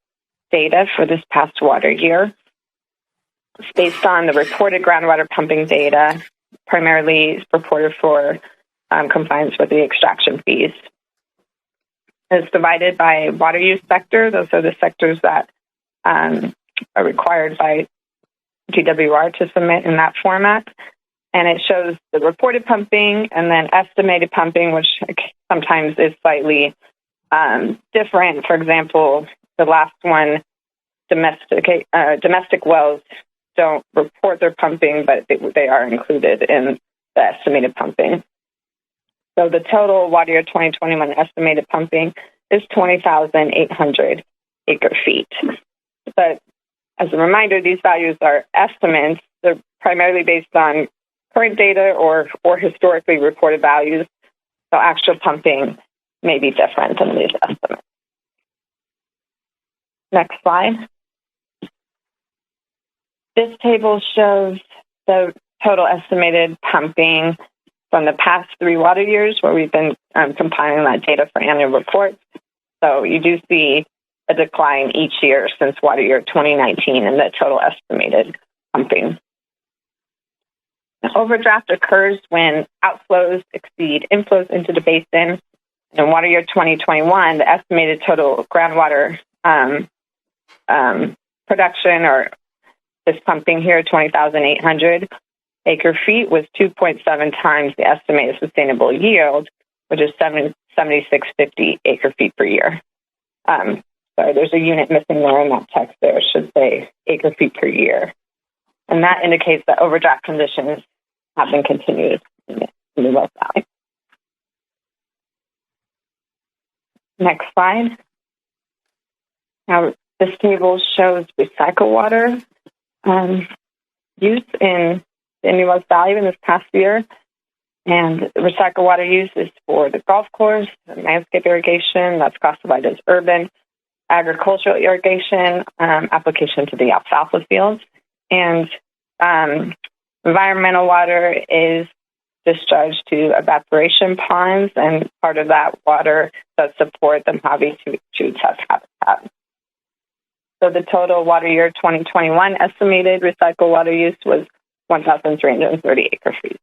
data for this past water year. It's based on the reported groundwater pumping data, primarily reported for compliance with the extraction fees. It's divided by water use sector. Those are the sectors that are required by GWR to submit in that format. And it shows the reported pumping and then estimated pumping, which sometimes is slightly different. For example, the last one, domestic wells don't report their pumping, but they are included in the estimated pumping. So the total water year 2021 estimated pumping is 20,800 acre feet. But as a reminder, these values are estimates. They're primarily based on current data or historically reported values. So actual pumping may be different than these estimates. Next slide. This table shows the total estimated pumping from the past 3 water years, where we've been compiling that data for annual reports. So you do see a decline each year since water year 2019 in the total estimated pumping. Now, overdraft occurs when outflows exceed inflows into the basin. In water year 2021, the estimated total groundwater production, or this pumping here, 20,800 acre feet, was 2.7 times the estimated sustainable yield, which is 7,650 acre feet per year. Sorry, there's a unit missing there in that text there. It should say acre feet per year. And that indicates that overdraft conditions have been continued in the West Valley. Next slide. Now, this table shows recycle water use in the Indian Wells Valley in this past year. And recycle water use is for the golf course, landscape irrigation, that's classified as urban, agricultural irrigation, application to the alfalfa fields. And environmental water is discharged to evaporation ponds, and part of that water does support the Mojave Chutes habitat. So the total water year 2021 estimated recycled water use was 1,330 acre feet.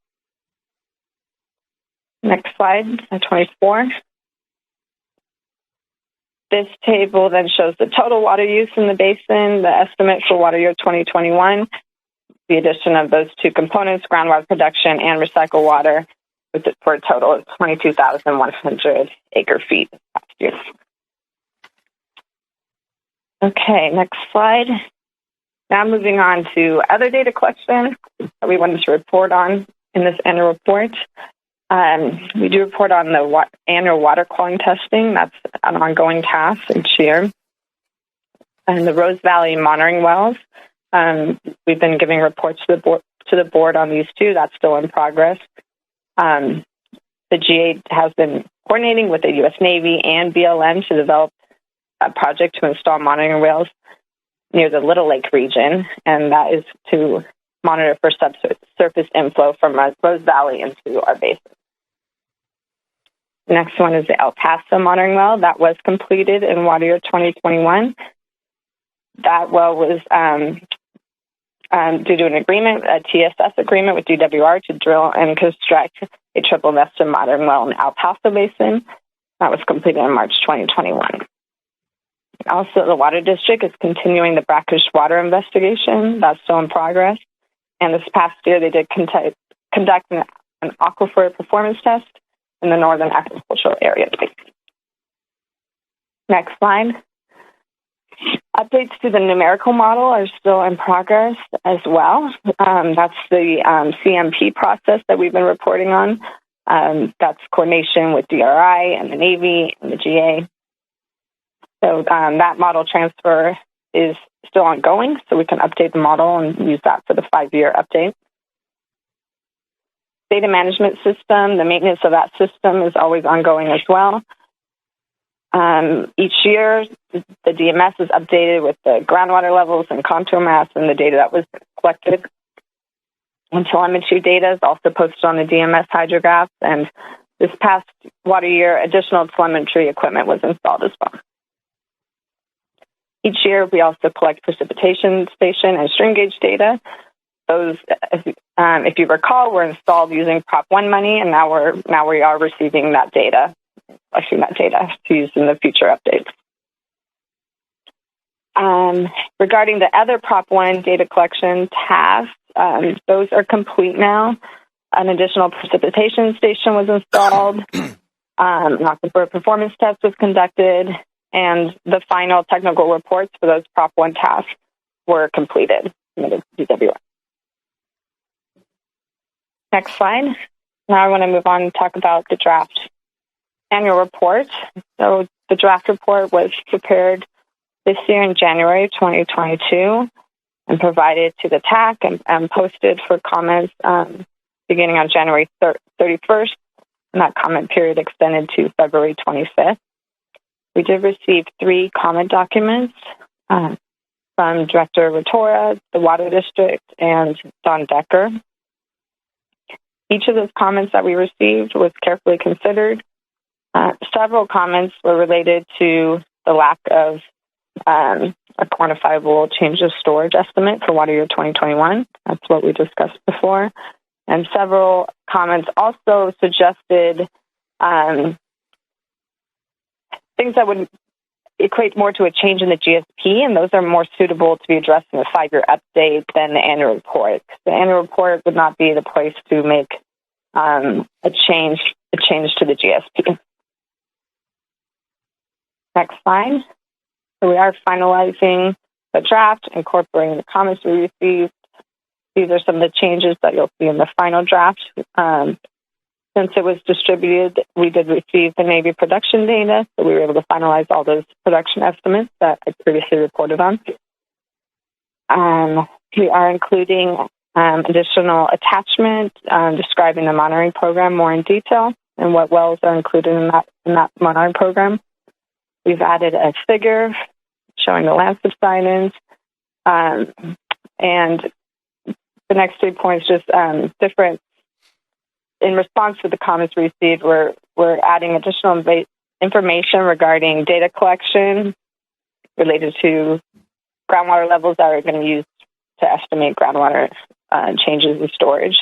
Next slide, 24. This table then shows the total water use in the basin, the estimate for water year 2021, the addition of those two components, groundwater production and recycled water, for a total of 22,100 acre feet last year. Okay, next slide. Now moving on to other data collection that we wanted to report on in this annual report. We do report on the annual water quality testing. That's an ongoing task each year. And the Rose Valley monitoring wells, we've been giving reports to the board on these two. That's still in progress. The GA has been coordinating with the U.S. Navy and BLM to develop a project to install monitoring wells near the Little Lake region, and that is to monitor for subsurface inflow from Rose Valley into our basin. The next one is the El Paso monitoring well that was completed in water year 2021. That well was due to an agreement, a TSS agreement with DWR to drill and construct a triple nested monitoring well in the El Paso basin. That was completed in March 2021. Also, the Water District is continuing the brackish water investigation. That's still in progress. And this past year, they did conduct an aquifer performance test in the northern agricultural area. Next slide. Updates to the numerical model are still in progress as well. That's the CMP process that we've been reporting on. That's coordination with DRI and the Navy and the GA. So that model transfer is still ongoing, so we can update the model and use that for the 5-year update. Data management system, the maintenance of that system is always ongoing as well. Each year, the DMS is updated with the groundwater levels and contour maps and the data that was collected. And telemetry data is also posted on the DMS hydrographs, and this past water year, additional telemetry equipment was installed as well. Each year, we also collect precipitation station and stream gauge data. Those, if you recall, were installed using Prop 1 money, and now we are receiving that data, to use in the future updates. Regarding the other Prop 1 data collection tasks, those are complete now. An additional precipitation station was installed. An aquifer performance test was conducted, and the final technical reports for those Prop 1 tasks were completed. DWR. Next slide. Now I want to move on and talk about the draft annual report. So the draft report was prepared this year in January 2022 and provided to the TAC and posted for comments beginning on January 31st, and that comment period extended to February 25th. We did receive 3 comment documents from Director Rotora, the Water District, and Don Decker. Each of those comments that we received was carefully considered. Several comments were related to the lack of a quantifiable change of storage estimate for water year 2021. That's what we discussed before. And several comments also suggested things that would equate more to a change in the GSP, and those are more suitable to be addressed in the 5-year update than the annual report. The annual report would not be the place to make a change to the GSP. Next slide. So we are finalizing the draft, incorporating the comments we received. These are some of the changes that you'll see in the final draft. The since it was distributed, we did receive the Navy production data, so we were able to finalize all those production estimates that I previously reported on. We are including additional attachment describing the monitoring program more in detail and what wells are included in that monitoring program. We've added a figure showing the land subsidence, and the next 3 points just different. In response to the comments we received, we're adding additional information regarding data collection related to groundwater levels that are going to be used to estimate groundwater changes in storage.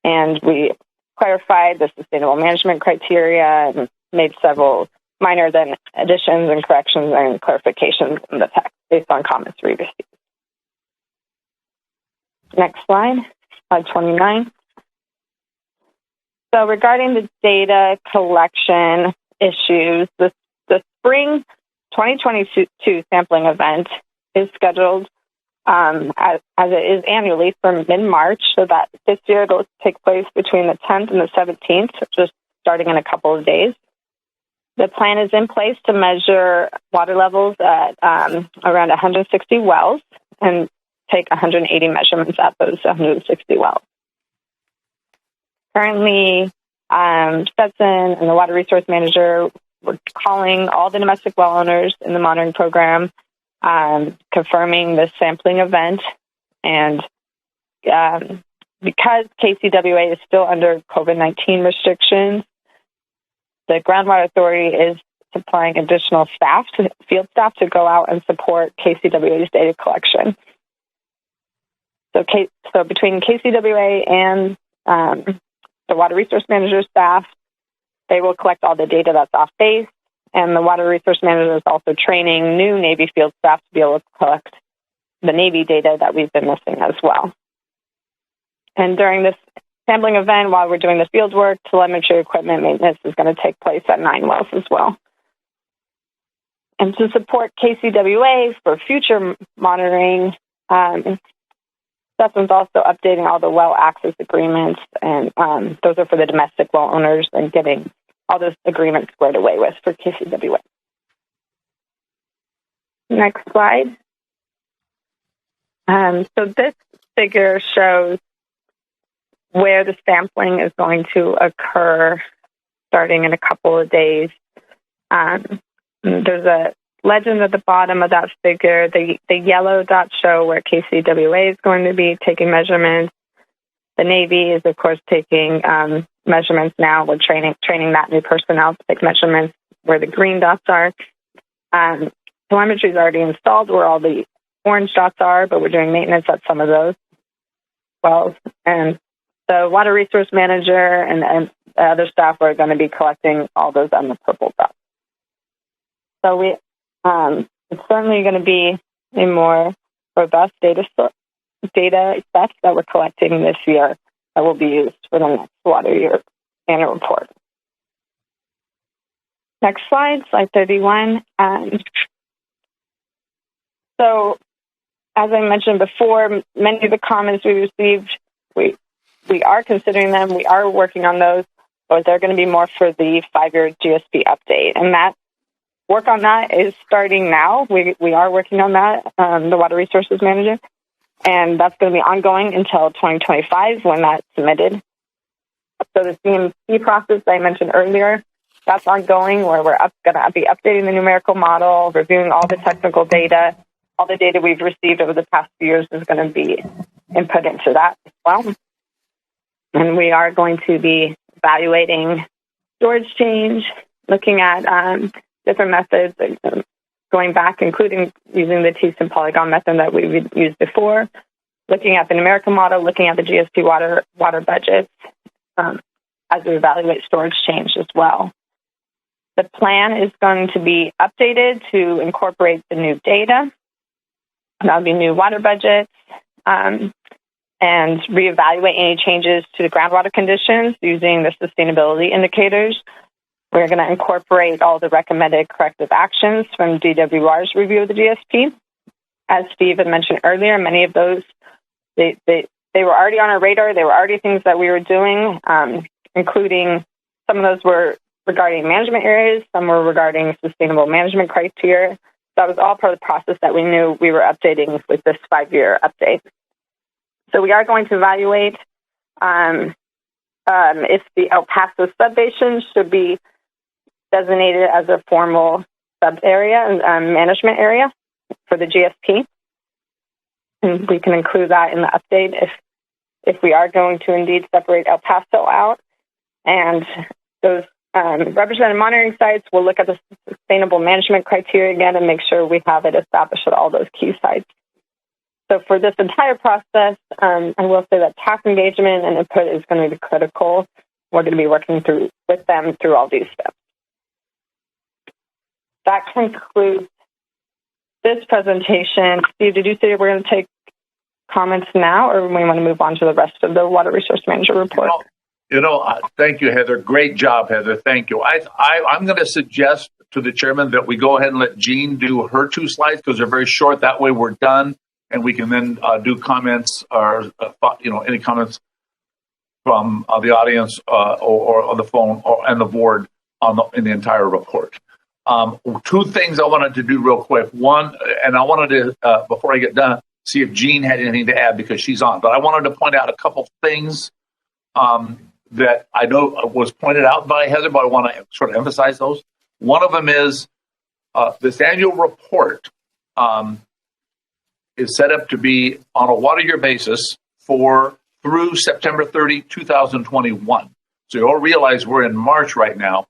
And we clarified the sustainable management criteria and made several minor then additions and corrections and clarifications in the text based on comments we received. Next slide 29. So regarding the data collection issues, the spring 2022 sampling event is scheduled as it is annually for mid-March, so that this year it'll take place between the 10th and the 17th, just starting in a couple of days. The plan is in place to measure water levels at around 160 wells and take 180 measurements at those 160 wells. Currently, Stetson and the Water Resource Manager were calling all the domestic well owners in the monitoring program, confirming the sampling event. And because KCWA is still under COVID-19 restrictions, the Groundwater Authority is supplying additional staff, field staff, to go out and support KCWA's data collection. So between KCWA and the Water Resource Manager staff, they will collect all the data that's off base, and the Water Resource Manager is also training new Navy field staff to be able to collect the Navy data that we've been missing as well. And during this sampling event, while we're doing the field work, telemetry equipment maintenance is going to take place at 9 wells as well. And to support KCWA for future monitoring, Stetson's also updating all the well access agreements, and those are for the domestic well owners and getting all those agreements squared away with for KCWA. Next slide. So this figure shows where the sampling is going to occur starting in a couple of days. There's a legend at the bottom of that figure. The yellow dots show where KCWA is going to be taking measurements. The Navy is, of course, taking measurements now. We're training that new personnel to take measurements where the green dots are. Telemetry is already installed where all the orange dots are, but we're doing maintenance at some of those wells. And the Water Resource Manager and other staff are going to be collecting all those on the purple dots. So it's certainly going to be a more robust data set that we're collecting this year that will be used for the next water year annual report. Next slide 31. So, as I mentioned before, many of the comments we received, we are considering them. We are working on those, but they're going to be more for the 5-year GSP update. And that work on that is starting now. We are working on that, the Water Resources Manager, and that's going to be ongoing until 2025 when that's submitted. So the CMC process I mentioned earlier, that's ongoing, where we're going to be updating the numerical model, reviewing all the technical data. All the data we've received over the past few years is going to be input into that as well. And we are going to be evaluating storage change, looking at different methods, going back, including using the T-SIM polygon method that we've used before, looking at the numerical model, looking at the GSP water budgets as we evaluate storage change as well. The plan is going to be updated to incorporate the new data. That'll be new water budgets and reevaluate any changes to the groundwater conditions using the sustainability indicators. We're going to incorporate all the recommended corrective actions from DWR's review of the GSP. As Steve had mentioned earlier, many of those, they were already on our radar. They were already things that we were doing. including some of those were regarding management areas, some were regarding sustainable management criteria. That was all part of the process that we knew we were updating with this 5-year update. So we are going to evaluate if the El Paso subbasin should be designated as a formal sub-area, management area for the GSP. And we can include that in the update if we are going to indeed separate El Paso out. And those represented monitoring sites will look at the sustainable management criteria again and make sure we have it established at all those key sites. So for this entire process, I will say that task engagement and input is going to be critical. We're going to be working with them through all these steps. That concludes this presentation. Steve, did you say we're going to take comments now, or we want to move on to the rest of the Water Resource Manager report? Thank you, Heather. Great job, Heather. Thank you. I'm going to suggest to the chairman that we go ahead and let Jean do her 2 slides because they're very short. That way we're done, and we can then do comments or any comments from the audience or on the phone and the board in the entire report. 2 things I wanted to do real quick. One, and I wanted to, before I get done, see if Jean had anything to add because she's on. But I wanted to point out a couple things that I know was pointed out by Heather, but I want to sort of emphasize those. One of them is this annual report is set up to be on a water year basis through September 30, 2021. So you all realize we're in March right now.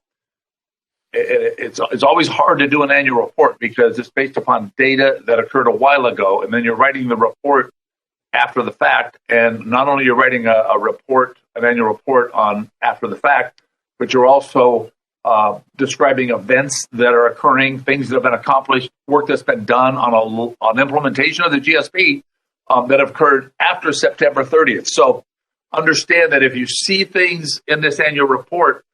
It's always hard to do an annual report because it's based upon data that occurred a while ago, and then you're writing the report after the fact. And not only you're writing an annual report on after the fact, but you're also describing events that are occurring, things that have been accomplished, work that's been done on implementation of the GSP that have occurred after September 30th. So understand that if you see things in this annual report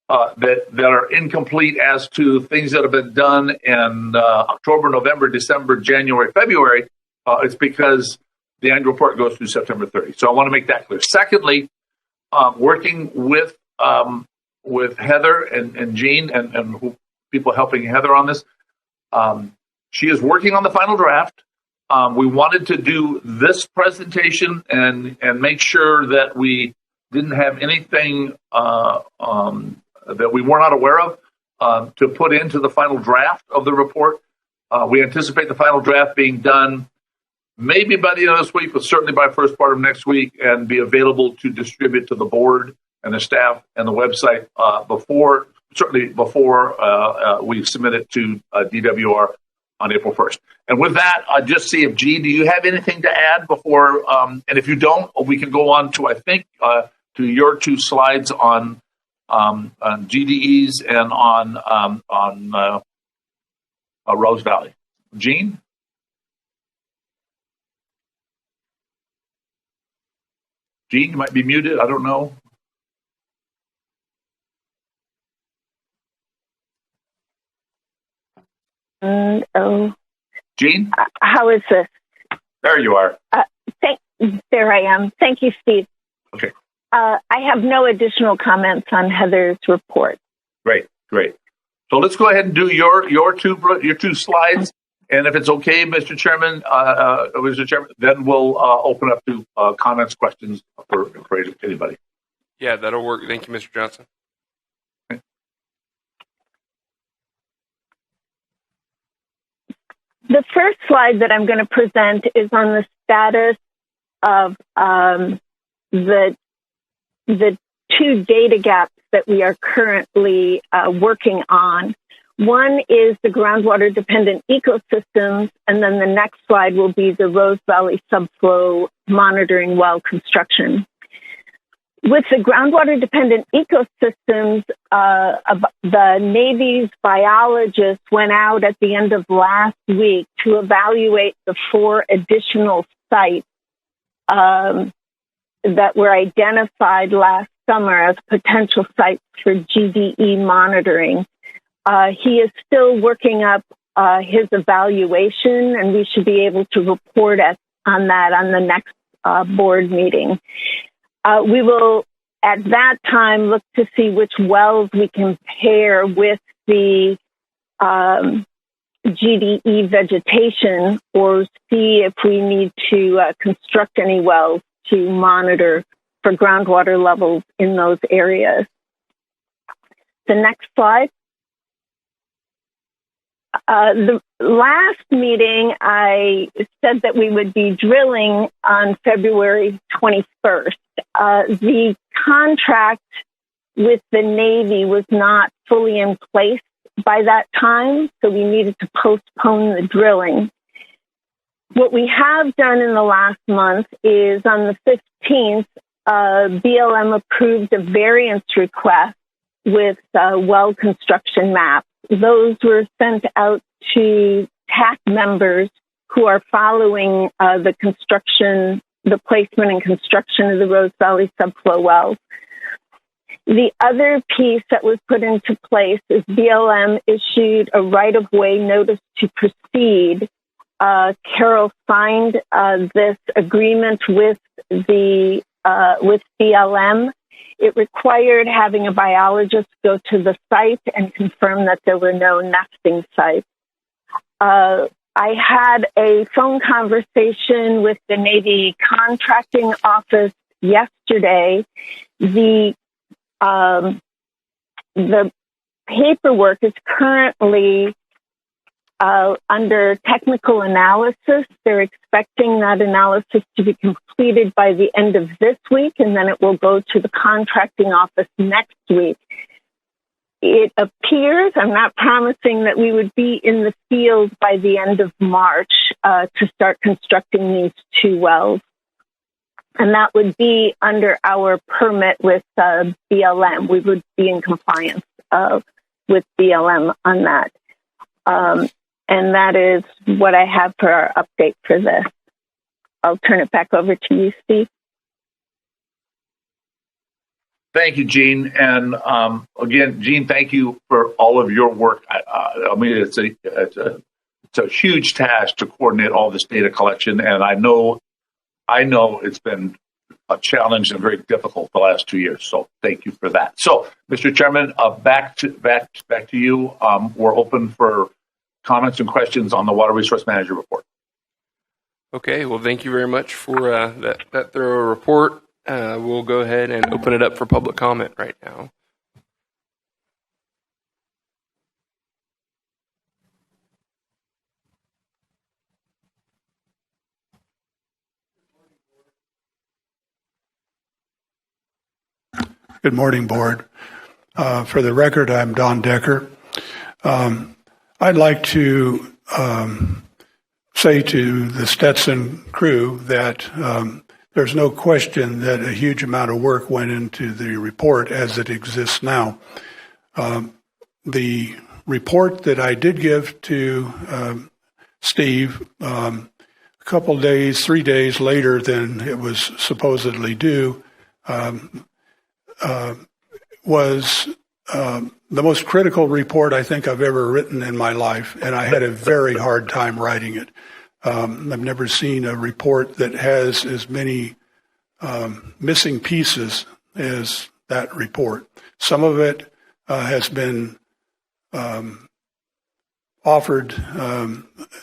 that are incomplete as to things that have been done in October, November, December, January, February, it's because the annual report goes through September 30. So I want to make that clear. Secondly, working with Heather and Jean and people helping Heather on this, she is working on the final draft. We wanted to do this presentation and make sure that we didn't have anything that we were not aware of to put into the final draft of the report. We anticipate the final draft being done maybe by the end of this week, but certainly by first part of next week, and be available to distribute to the board and the staff and the website before we submit it to DWR on April 1st. And with that, I'll just see if, Jean, do you have anything to add before? And if you don't, we can go on to, I think, to your 2 slides on GDEs and on Rose Valley. Jean? Jean, you might be muted. I don't know. Oh. Jean? How is this? There you are. There I am. Thank you, Steve. Okay. I have no additional comments on Heather's report. Great. So let's go ahead and do your 2 slides. And if it's okay, Mr. Chairman, then we'll open up to comments, questions for anybody. Yeah, that'll work. Thank you, Mr. Johnson. Okay. The first slide that I'm going to present is on the status of the 2 data gaps that we are currently working on. One is the groundwater dependent ecosystems, and then the next slide will be the Rose Valley subflow monitoring well construction. With the groundwater dependent ecosystems, the Navy's biologists went out at the end of last week to evaluate the 4 additional sites that were identified last summer as potential sites for GDE monitoring. He is still working up his evaluation, and we should be able to report on that on the next board meeting. We will at that time look to see which wells we can pair with the GDE vegetation, or see if we need to construct any wells to monitor for groundwater levels in those areas. The next slide. The last meeting, I said that we would be drilling on February 21st. The contract with the Navy was not fully in place by that time, so we needed to postpone the drilling. What we have done in the last month is on the 15th, BLM approved a variance request with well construction maps. Those were sent out to TAC members who are following the placement and construction of the Rose Valley subflow wells. The other piece that was put into place is BLM issued a right-of-way notice to proceed. Carol signed this agreement with BLM. It required having a biologist go to the site and confirm that there were no nesting sites. I had a phone conversation with the Navy contracting office yesterday. The paperwork is currently under technical analysis. They're expecting that analysis to be completed by the end of this week, and then it will go to the contracting office next week. It appears, I'm not promising that we would be in the field by the end of March to start constructing these two wells. And that would be under our permit with BLM. We would be in compliance with BLM on that. And that is what I have for our update for this. I'll turn it back over to you, Steve. Thank you, Jean. And again, Jean, thank you for all of your work. I mean, it's a huge task to coordinate all this data collection, and I know it's been a challenge and very difficult the last 2 years. So thank you for that. So, Mr. Chairman, back to you. We're open for comments and questions on the Water Resource Manager report. Okay, well, thank you very much for that thorough report. We'll go ahead and open it up for public comment right now. Good morning, Board. For the record, I'm Don Decker. I'd like to say to the Stetson crew that there's no question that a huge amount of work went into the report as it exists now. The report that I did give to Steve a couple days, 3 days later than it was supposedly due, was the most critical report I think I've ever written in my life, and I had a very hard time writing it. I've never seen a report that has as many missing pieces as that report. Some of it has been offered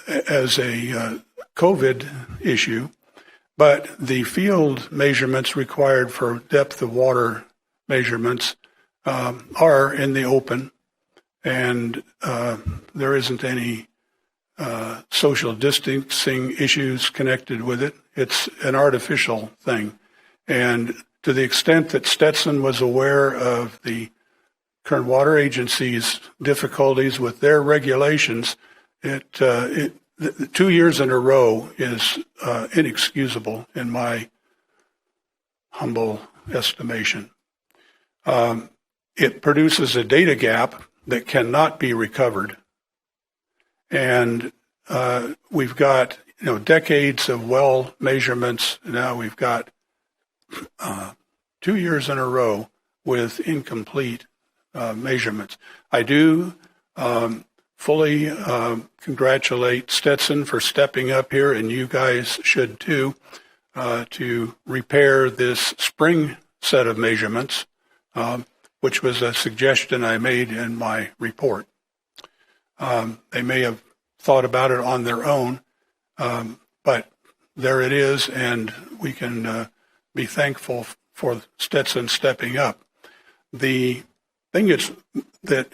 as a COVID issue, but the field measurements required for depth of water measurements are in the open, and there isn't any social distancing issues connected with it. It's an artificial thing. And to the extent that Stetson was aware of the current water agency's difficulties with their regulations, 2 years in a row is inexcusable in my humble estimation. It produces a data gap that cannot be recovered. And we've got decades of well measurements. Now we've got 2 years in a row with incomplete measurements. I do fully congratulate Stetson for stepping up here, and you guys should too, to repair this spring set of measurements, which was a suggestion I made in my report. They may have thought about it on their own, but there it is, and we can be thankful for Stetson stepping up. The thing is that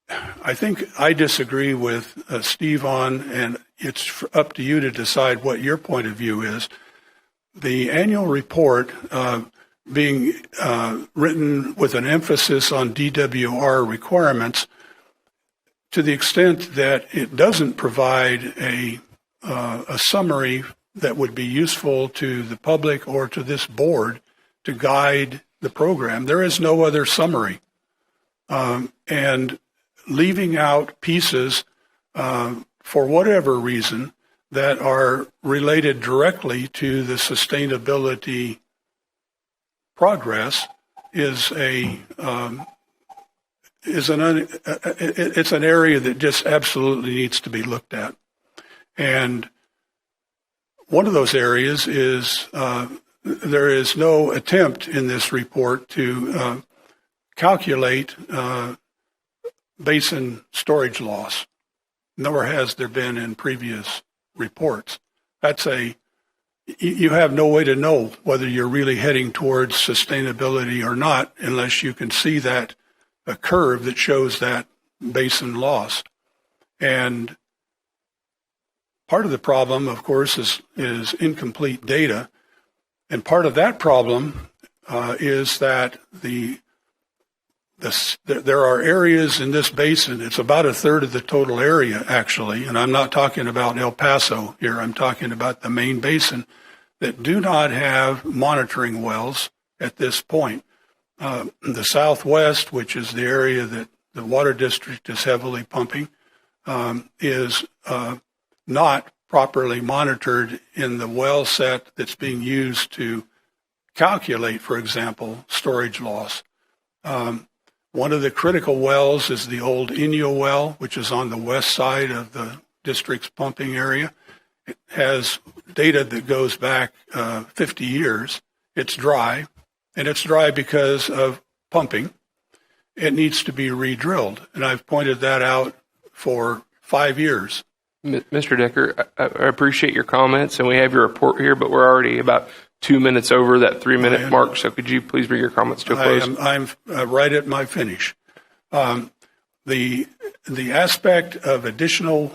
I think I disagree with Steve on, and it's up to you to decide what your point of view is. The annual report being written with an emphasis on DWR requirements, to the extent that it doesn't provide a summary that would be useful to the public or to this board to guide the program. There is no other summary. And leaving out pieces for whatever reason that are related directly to the sustainability progress is it's an area that just absolutely needs to be looked at. And one of those areas is there is no attempt in this report to calculate basin storage loss, nor has there been in previous reports. You have no way to know whether you're really heading towards sustainability or not unless you can see that a curve that shows that basin loss. And part of the problem, of course, is incomplete data. And part of that problem is that there are areas in this basin, it's about a third of the total area, actually, and I'm not talking about El Paso here, I'm talking about the main basin, that do not have monitoring wells at this point. The Southwest, which is the area that the water district is heavily pumping, is not properly monitored in the well set that's being used to calculate, for example, storage loss. One of the critical wells is the old Inyo well, which is on the west side of the district's pumping area. It has data that goes back 50 years. It's dry, and it's dry because of pumping. It needs to be re-drilled, and I've pointed that out for 5 years. Mr. Decker, I appreciate your comments, and we have your report here, but we're already about 2 minutes over that 3-minute mark, so could you please bring your comments to a close? I'm right at my finish. The aspect of additional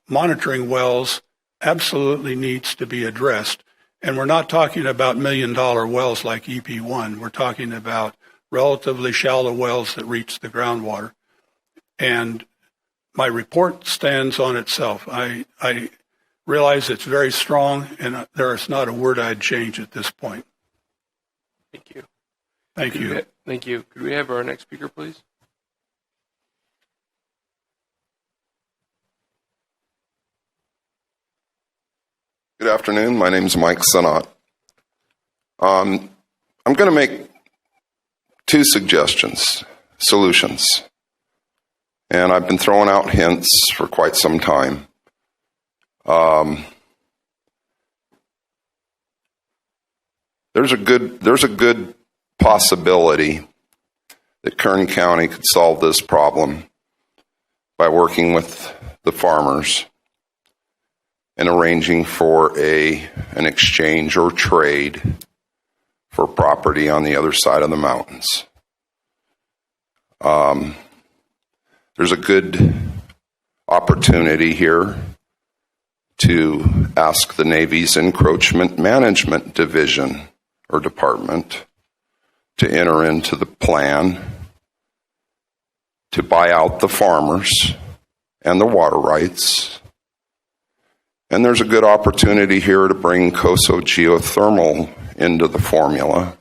monitoring wells absolutely needs to be addressed, and we're not talking about $1 million wells like EP1. We're talking about relatively shallow wells that reach the groundwater. And my report stands on itself. I realize it's very strong, and there is not a word I'd change at this point. Thank you. Thank you. Thank you. Could we have our next speaker, please? Good afternoon. My name is Mike Senat. I'm going to make 2 solutions. And I've been throwing out hints for quite some time. There's a good possibility that Kern County could solve this problem by working with the farmers and arranging for an exchange or trade for property on the other side of the mountains. There's a good opportunity here to ask the Navy's Encroachment Management Division or Department to enter into the plan to buy out the farmers and the water rights. And there's a good opportunity here to bring Paso geothermal into the formula.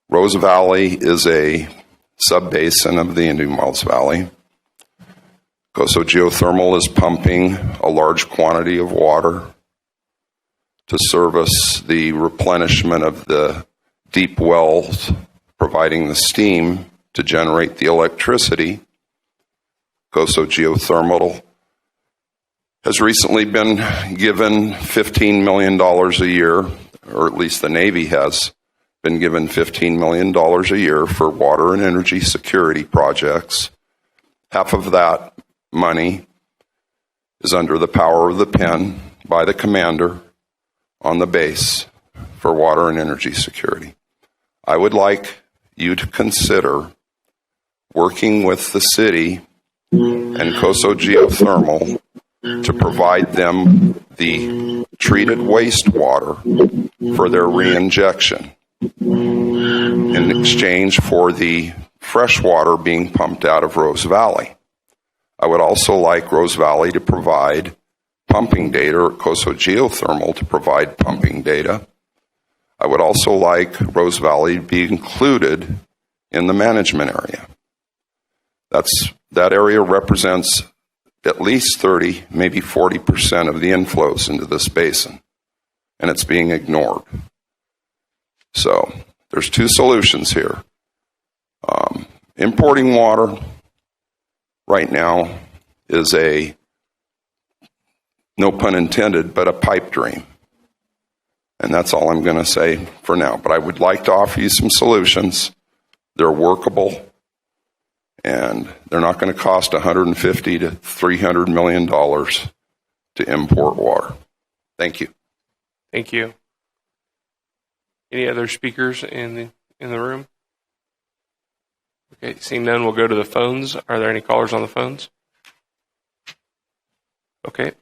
Rose Valley is a sub-basin of the Indian Wells Valley. Paso geothermal is pumping a large quantity of water to service the replenishment of the deep wells, providing the steam to generate the electricity. Paso geothermal has recently been given $15 million a year, or at least the Navy has been given $15 million a year for water and energy security projects. Half of that money is under the power of the pen by the commander on the base for water and energy security. I would like you to consider working with the city and Paso Geothermal to provide them the treated wastewater for their reinjection in exchange for the fresh water being pumped out of Rose Valley. I would also like Rose Valley to provide pumping data, or Paso Geothermal to provide pumping data. I would also like Rose Valley to be included in the management area. That area represents at least 30, maybe 40% of the inflows into this basin, and it's being ignored. So there's two solutions here. Importing water right now is a, no pun intended, but a pipe dream. And that's all I'm going to say for now. But I would like to offer you some solutions. They're workable, and they're not going to cost $150 to $300 million to import water. Thank you. Thank you. Any other speakers in the room? Okay, seeing none, we'll go to the phones. Are there any callers on the phones? Okay.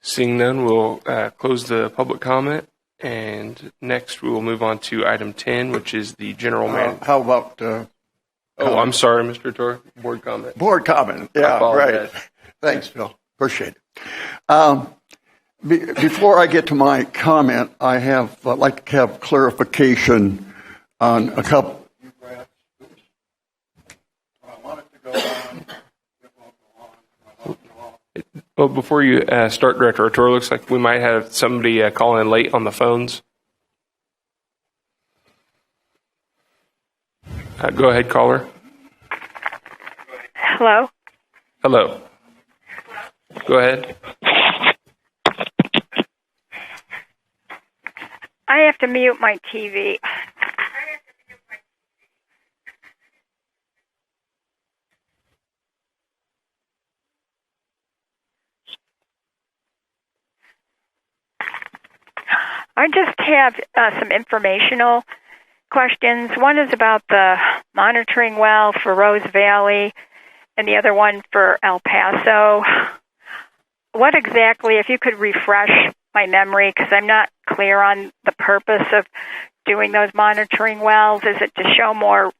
Seeing none, we'll close the public comment, and next we will move on to item 10, which is the general manager. How about... Oh, I'm sorry, Mr. Torr. Board comment. Board comment. Yeah, right. Thanks, Phil. Appreciate it. Before I get to my comment, I'd like to have clarification on a couple. Well, before you start, Director Arturo, looks like we might have somebody call in late on the phones. Go ahead, caller. Hello? Hello. Go ahead. I have to mute my TV. I just have some informational questions. One is about the monitoring well for Rose Valley and the other one for El Paso. What exactly, if you could refresh my memory, because I'm not clear on the purpose of doing those monitoring wells. Is it to show more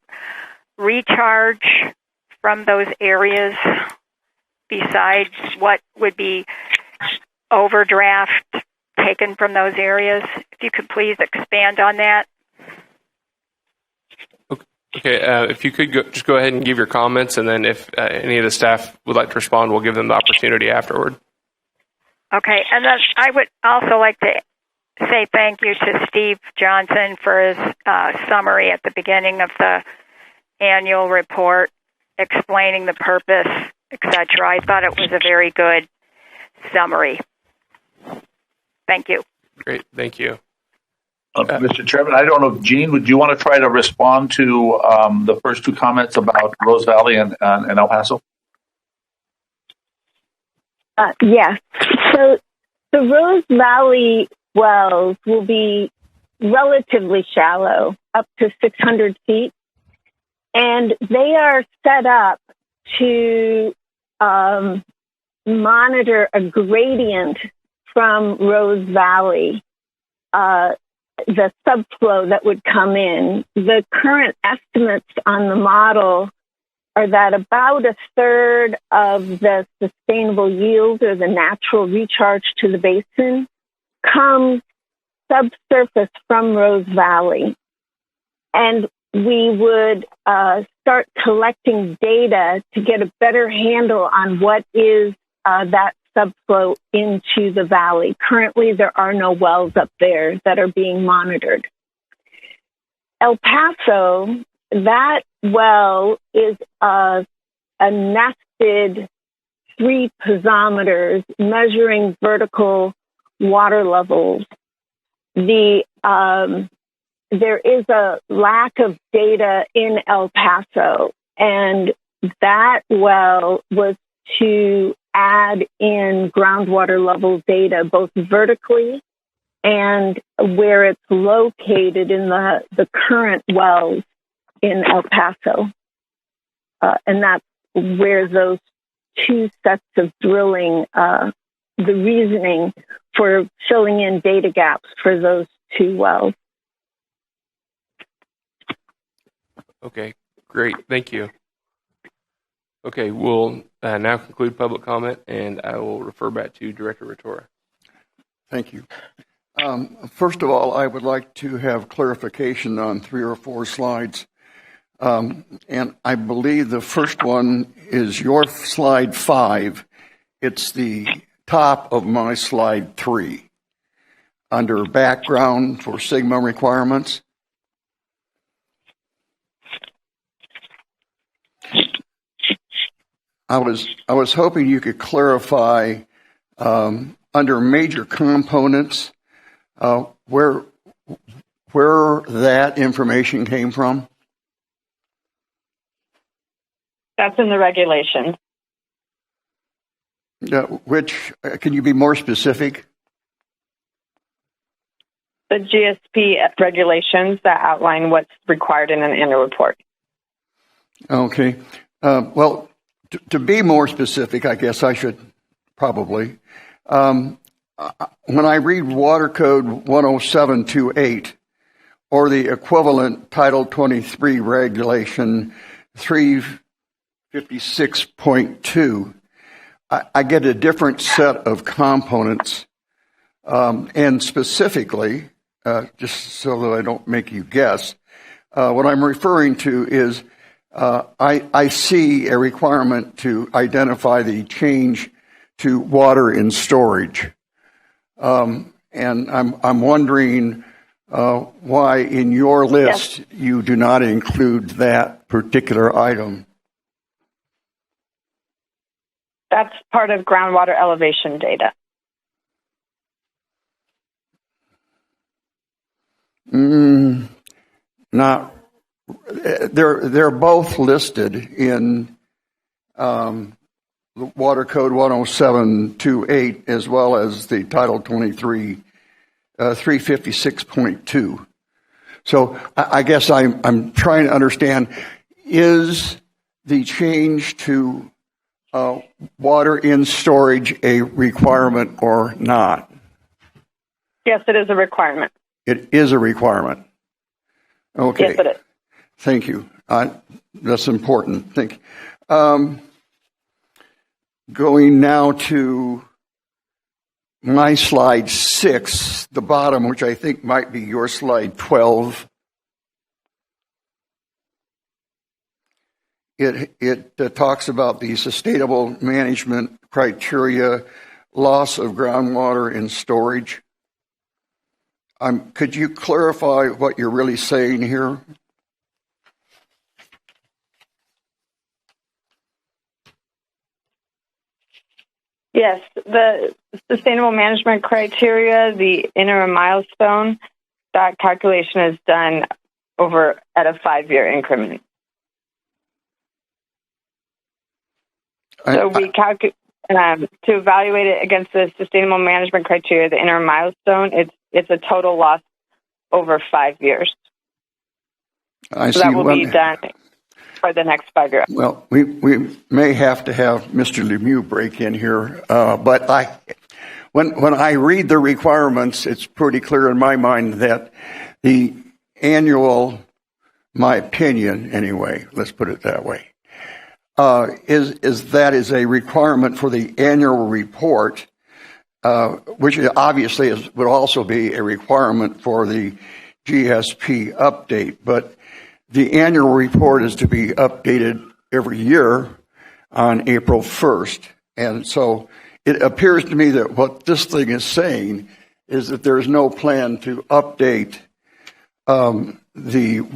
recharge from those areas besides what would be overdraft taken from those areas? If you could please expand on that. Okay, if you could just go ahead and give your comments, and then if any of the staff would like to respond, we'll give them the opportunity afterward. Okay, and then I would also like to say thank you to Steve Johnson for his summary at the beginning of the annual report, explaining the purpose, etc. I thought it was a very good summary. Thank you. Great, thank you. Mr. Chairman, I don't know, Gene, would you want to try to respond to the first two comments about Rose Valley and El Paso? Yes. So the Rose Valley wells will be relatively shallow, up to 600 feet, and they are set up to monitor a gradient from Rose Valley, the subflow that would come in. The current estimates on the model are that about a third of the sustainable yield, or the natural recharge to the basin, comes subsurface from Rose Valley. And we would start collecting data to get a better handle on what is that subflow into the valley. Currently, there are no wells up there that are being monitored. El Paso, that well is a nested 3 piezometers measuring vertical water levels. The there is a lack of data in El Paso, and that well was to add in groundwater level data, both vertically and where it's located in the current wells in El Paso. And that's where those two sets of drilling, the reasoning for filling in data gaps for those two wells. Okay, great. Thank you. Okay, we'll now conclude public comment, and I will refer back to Director Rotorua. Thank you. First of all, I would like to have clarification on 3 or 4 slides. And I believe the first one is your slide 5. It's the top of my slide 3 under background for Sigma requirements. I was hoping you could clarify under major components where that information came from. That's in the regulation. Which can you be more specific? The GSP regulations that outline what's required in an annual report. Okay. Well, to be more specific, I guess I should probably. When I read Water Code 10728 or the equivalent Title 23 Regulation 356.2, I get a different set of components. And specifically, just so that I don't make you guess, what I'm referring to is I see a requirement to identify the change to water in storage. And I'm wondering why in your list you do not include that particular item. That's part of groundwater elevation data. Not. They're both listed in the Water Code 10728 as well as the Title 23 356.2. So I guess I'm trying to understand, is the change to water in storage a requirement or not? Yes, it is a requirement. It is a requirement. Okay. Yes, it is. Thank you. That's important. Thank you. Going now to my slide 6, the bottom, which I think might be your slide 12. It talks about the sustainable management criteria, loss of groundwater in storage. Could you clarify what you're really saying here? Yes, the sustainable management criteria, the interim milestone, that calculation is done over at a 5-year increment. So we calculate to evaluate it against the sustainable management criteria, the interim milestone. It's a total loss over 5 years. I so see. That will be done for the next 5 years. Well, we may have to have Mr. Lemieux break in here, but when I read the requirements, it's pretty clear in my mind that the annual, my opinion anyway, let's put it that way, is a requirement for the annual report, which obviously would also be a requirement for the GSP update, but the annual report is to be updated every year on April 1st. And so it appears to me that what this thing is saying is that there's no plan to update the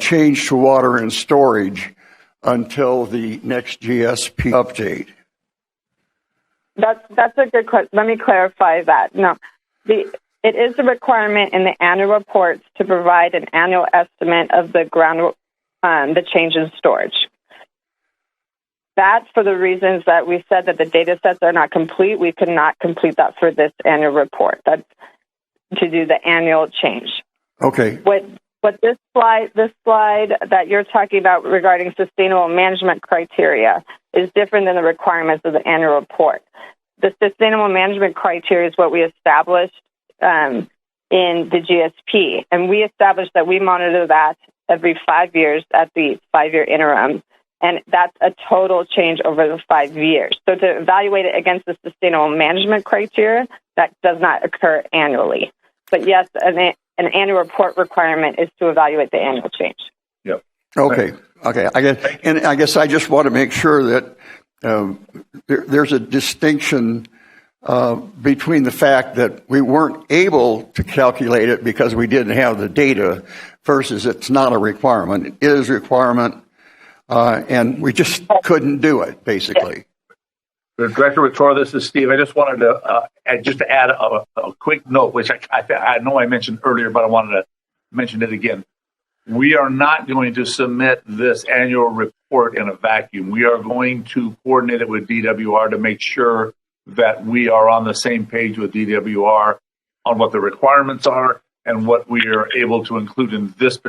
change to water and storage until the next GSP update. That's a good question. Let me clarify that. No, It is a requirement in the annual reports to provide an annual estimate of the the change in storage. That's for the reasons that we said that the data sets are not complete. We could not complete that for this annual report. That's to do the annual change. Okay. What this slide that you're talking about regarding sustainable management criteria is different than the requirements of the annual report. The sustainable management criteria is what we established in the GSP, and we established that we monitor that every 5 years at the 5-year interim, and that's a total change over the 5 years. So to evaluate it against the sustainable management criteria, that does not occur annually. But yes, an annual report requirement is to evaluate the annual change. Yep. Okay. I guess I just want to make sure that there's a distinction between the fact that we weren't able to calculate it because we didn't have the data versus it's not a requirement. It is a requirement, and we just couldn't do it, basically. Director Rotorua, this is Steve. I just wanted to add a quick note, which I know I mentioned earlier, but I wanted to mention it again. We are not going to submit this annual report in a vacuum. We are going to coordinate it with DWR to make sure that we are on the same page with DWR on what the requirements are and what we are able to include in this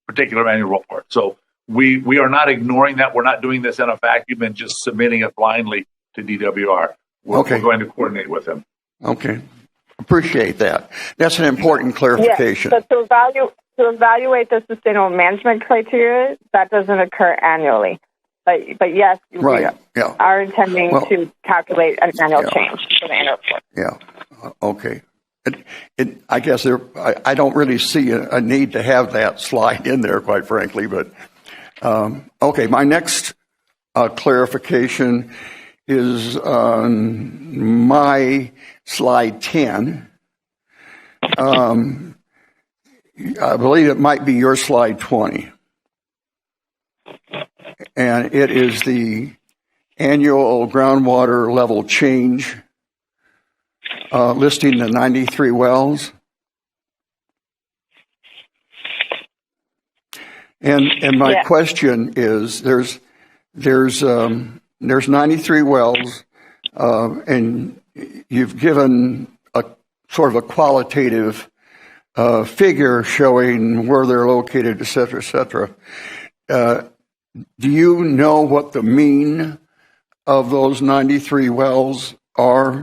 particular annual report. So we are not ignoring that. We're not doing this in a vacuum and just submitting it blindly to DWR. We're going to coordinate with them. Okay. Appreciate that. That's an important clarification. Yes. So to evaluate the sustainable management criteria, that doesn't occur annually. But yes, we are intending to calculate an annual change for the annual report. Yeah. Okay. I guess I don't really see a need to have that slide in there, quite frankly. But okay, my next clarification is on my slide 10. I believe it might be your slide 20. And it is the annual groundwater level change, listing the 93 wells. And my question is, there's 93 wells, and you've given a sort of a qualitative figure showing where they're located, et cetera, et cetera. Do you know what the mean of those 93 wells are,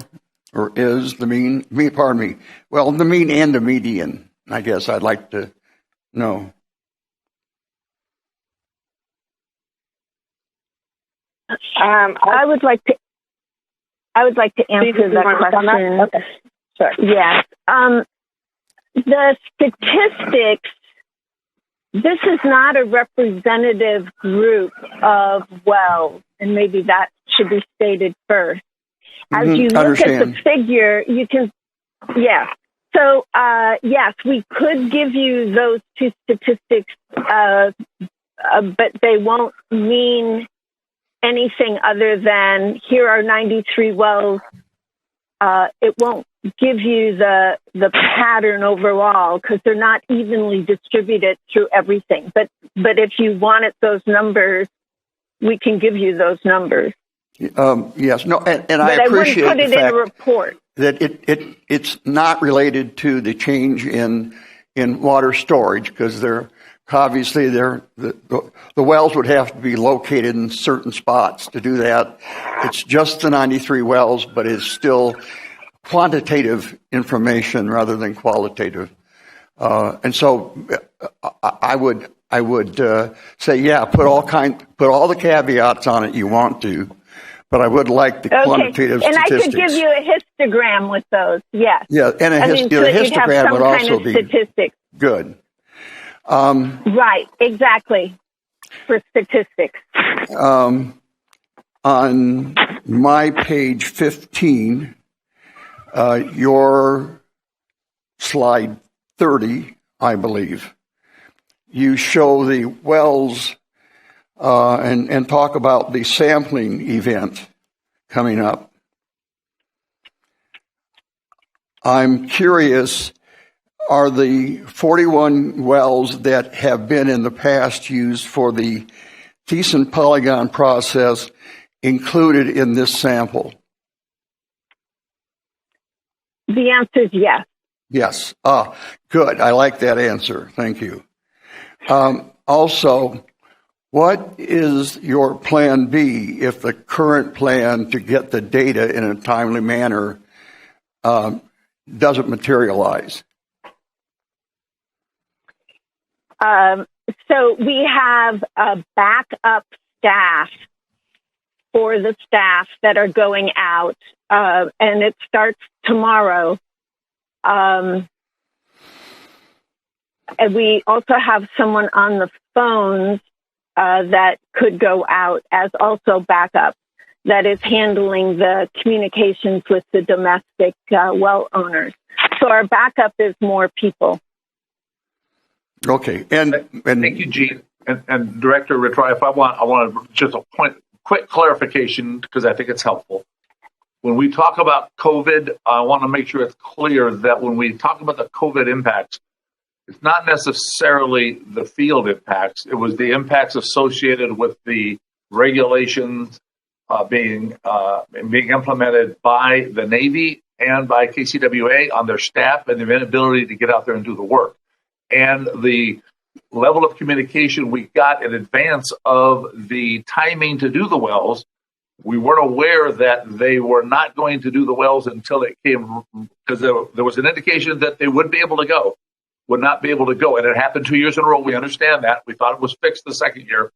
or is the mean? Pardon me. Well, the mean and the median, I guess I'd like to know. I would like to answer that question. Okay. Sure. Yes. The statistics, this is not a representative group of wells, and maybe that should be stated first. As you look at the figure, you can, So, yes, we could give you those two statistics, but they won't mean anything other than here are 93 wells. It won't give you the pattern overall because they're not evenly distributed through everything. But if you wanted those numbers, we can give you those numbers. Yes, no, and I appreciate I wouldn't put it in a report. That it's not related to the change in water storage because obviously the wells would have to be located in certain spots to do that. It's just the 93 wells, but it's still quantitative information rather than qualitative. And so I would say, put all the caveats on it you want to, but I would like the quantitative statistics. And I could give you a histogram with those, yes. Yeah, and the histogram would also be statistics. Good. Right, exactly, for statistics. On my page 15, your slide 30, I believe, you show the wells and talk about the sampling event coming up. I'm curious, are the 41 wells that have been in the past used for the Thiessen polygon process included in this sample? The answer is yes. Yes. Good. I like that answer. Thank you. Also, what is your plan B if the current plan to get the data in a timely manner doesn't materialize? So we have a backup staff for the staff that are going out, and it starts tomorrow. And we also have someone on the phones that could go out as also backup that is handling the communications with the domestic well owners. So our backup is more people. Okay. And thank you, Gene. And Director Retry, if I want just a quick clarification because I think it's helpful. When we talk about COVID, I want to make sure it's clear that when we talk about the COVID impacts, it's not necessarily the field impacts. It was the impacts associated with the regulations being implemented by the Navy and by KCWA on their staff and their inability to get out there and do the work. And the level of communication we got in advance of the timing to do the wells, we weren't aware that they were not going to do the wells until it came, because there was an indication that they would not be able to go. And it happened 2 years in a row. We understand that. We thought it was fixed the second year.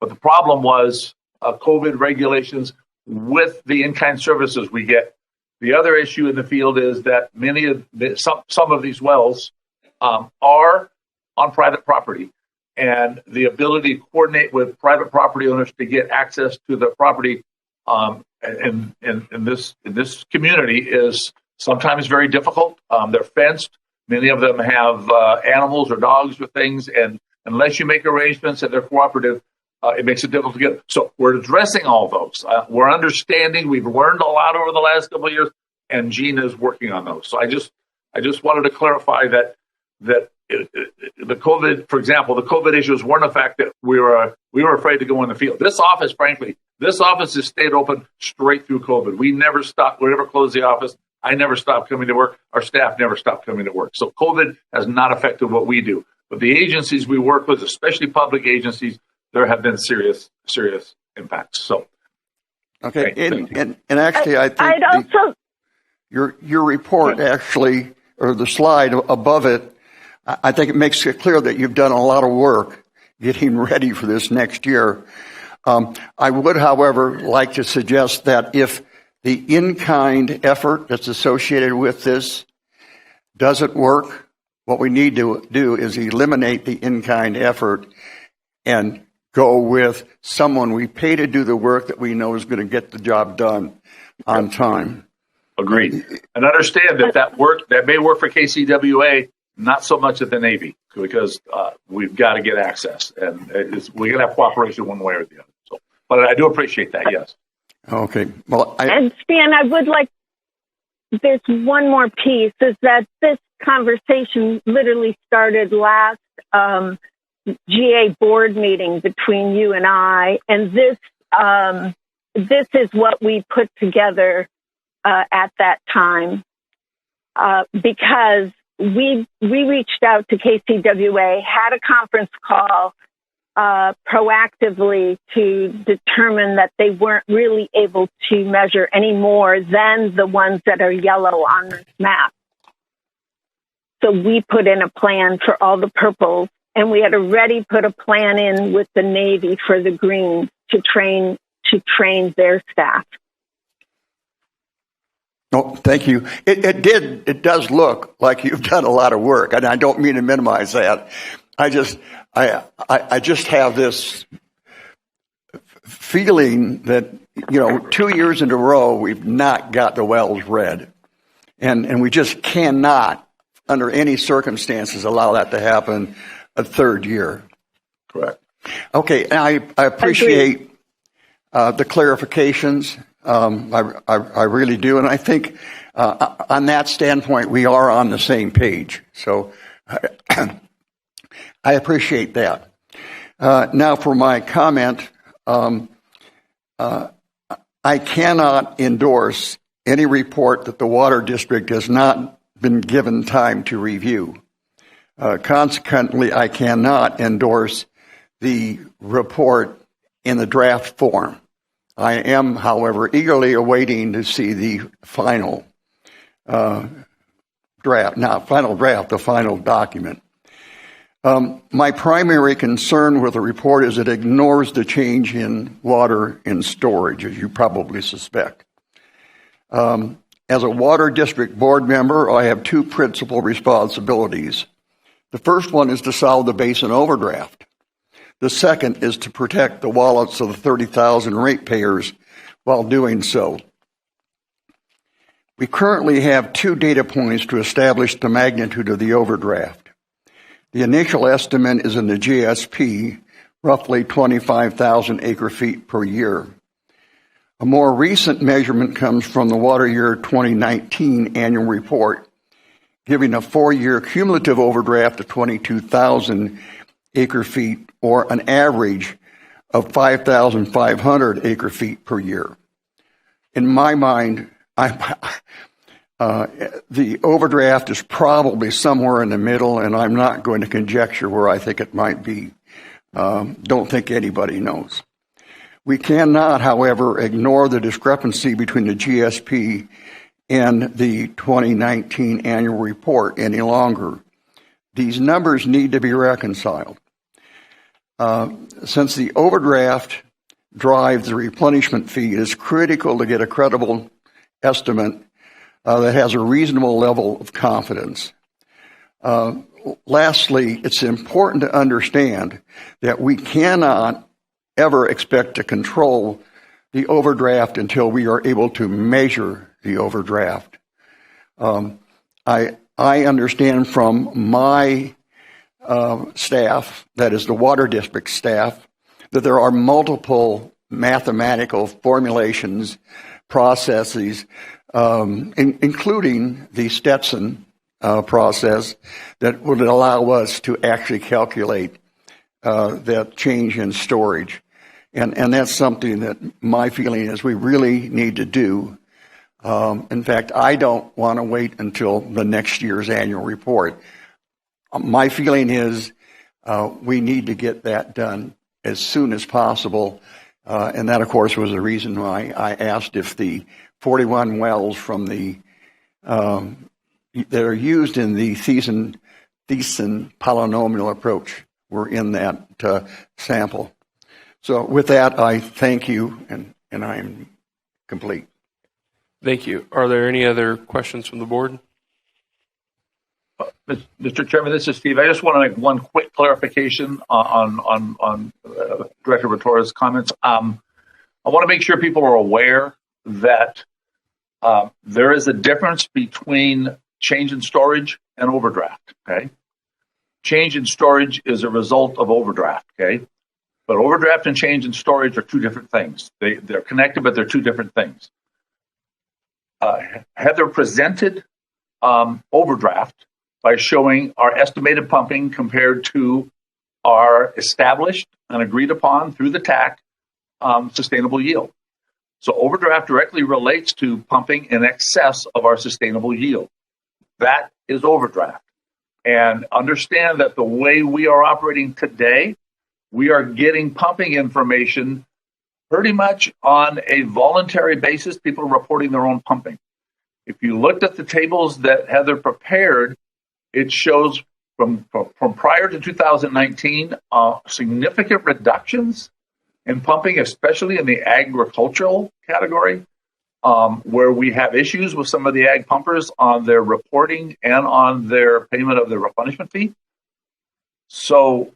But the problem was COVID regulations with the in-kind services we get. The other issue in the field is that some of these wells are on private property, and the ability to coordinate with private property owners to get access to the property in this community is sometimes very difficult. They're fenced. Many of them have animals or dogs or things, and unless you make arrangements and they're cooperative, it makes it difficult to get. So we're addressing all those. We're understanding. We've learned a lot over the last couple of years, and Gene is working on those. So I just wanted to clarify that the COVID, for example, the COVID issues weren't a fact that we were afraid to go in the field. This office has stayed open straight through COVID. We never stopped. We never closed the office. I never stopped coming to work. Our staff never stopped coming to work. So COVID has not affected what we do. But the agencies we work with, especially public agencies, there have been serious impacts. So, okay, and actually, I think your report actually, or the slide above it, I think it makes it clear that you've done a lot of work getting ready for this next year. I would, however, like to suggest that if the in-kind effort that's associated with this doesn't work, what we need to do is eliminate the in-kind effort and go with someone we pay to do the work that we know is going to get the job done on time. Agreed. And understand that may work for KCWA, not so much at the Navy, because we've got to get access, and we're going to have cooperation one way or the other. So, but I do appreciate that, yes. Okay. Well, and Stan, I would like, there's one more piece, is that this conversation literally started last GA board meeting between you and I, and this is what we put together at that time, because we reached out to KCWA, had a conference call proactively to determine that they weren't really able to measure any more than the ones that are yellow on this map. So we put in a plan for all the purples, and we had already put a plan in with the Navy for the greens to train their staff. Oh, thank you. It does look like you've done a lot of work, and I don't mean to minimize that. I just have this feeling that, 2 years in a row, we've not got the wells read. And we just cannot, under any circumstances, allow that to happen a third year. Correct. Okay, and I appreciate the clarifications I really do. And I think on that standpoint, we are on the same page. So I appreciate that. Now for my comment, I cannot endorse any report that the Water District has not been given time to review. Consequently, I cannot endorse the report in the draft form. I am, however, eagerly awaiting to see the final draft, the final document. My primary concern with the report is it ignores the change in water in storage, as you probably suspect. As a Water District board member, I have two principal responsibilities. The first one is to solve the basin overdraft. The second is to protect the wallets of the 30,000 ratepayers while doing so. We currently have two data points to establish the magnitude of the overdraft. The initial estimate is in the GSP, roughly 25,000 acre-feet per year. A more recent measurement comes from the Water Year 2019 annual report, giving a 4-year cumulative overdraft of 22,000 acre-feet, or an average of 5,500 acre-feet per year. In my mind, the overdraft is probably somewhere in the middle, and I'm not going to conjecture where I think it might be. Don't think anybody knows. We cannot, however, ignore the discrepancy between the GSP and the 2019 annual report any longer. These numbers need to be reconciled. Since the overdraft drives the replenishment fee, it is critical to get a credible estimate that has a reasonable level of confidence. Lastly, it's important to understand that we cannot ever expect to control the overdraft until we are able to measure the overdraft. I understand from my staff, that is the Water District staff, that there are multiple mathematical formulations, processes, including the Stetson process, that would allow us to actually calculate that change in storage. And that's something that my feeling is we really need to do. In fact, I don't want to wait until the next year's annual report. My feeling is we need to get that done as soon as possible. And that, of course, was the reason why I asked if the 41 wells from the that are used in the Thiessen polynomial approach were in that sample. So with that, I thank you, and I'm complete. Thank you. Are there any other questions from the board? Mr. Chairman, this is Steve. I just want to make one quick clarification on Director Ratora's comments. I want to make sure people are aware that there is a difference between change in storage and overdraft. Okay, change in storage is a result of overdraft. Okay, but overdraft and change in storage are two different things. They're connected, but they're two different things. Heather presented overdraft by showing our estimated pumping compared to our established and agreed upon through the TAC sustainable yield. So overdraft directly relates to pumping in excess of our sustainable yield. That is overdraft. And understand that the way we are operating today, we are getting pumping information pretty much on a voluntary basis. People are reporting their own pumping. If you looked at the tables that Heather prepared, it shows from prior to 2019, significant reductions in pumping, especially in the agricultural category, where we have issues with some of the ag pumpers on their reporting and on their payment of the replenishment fee. So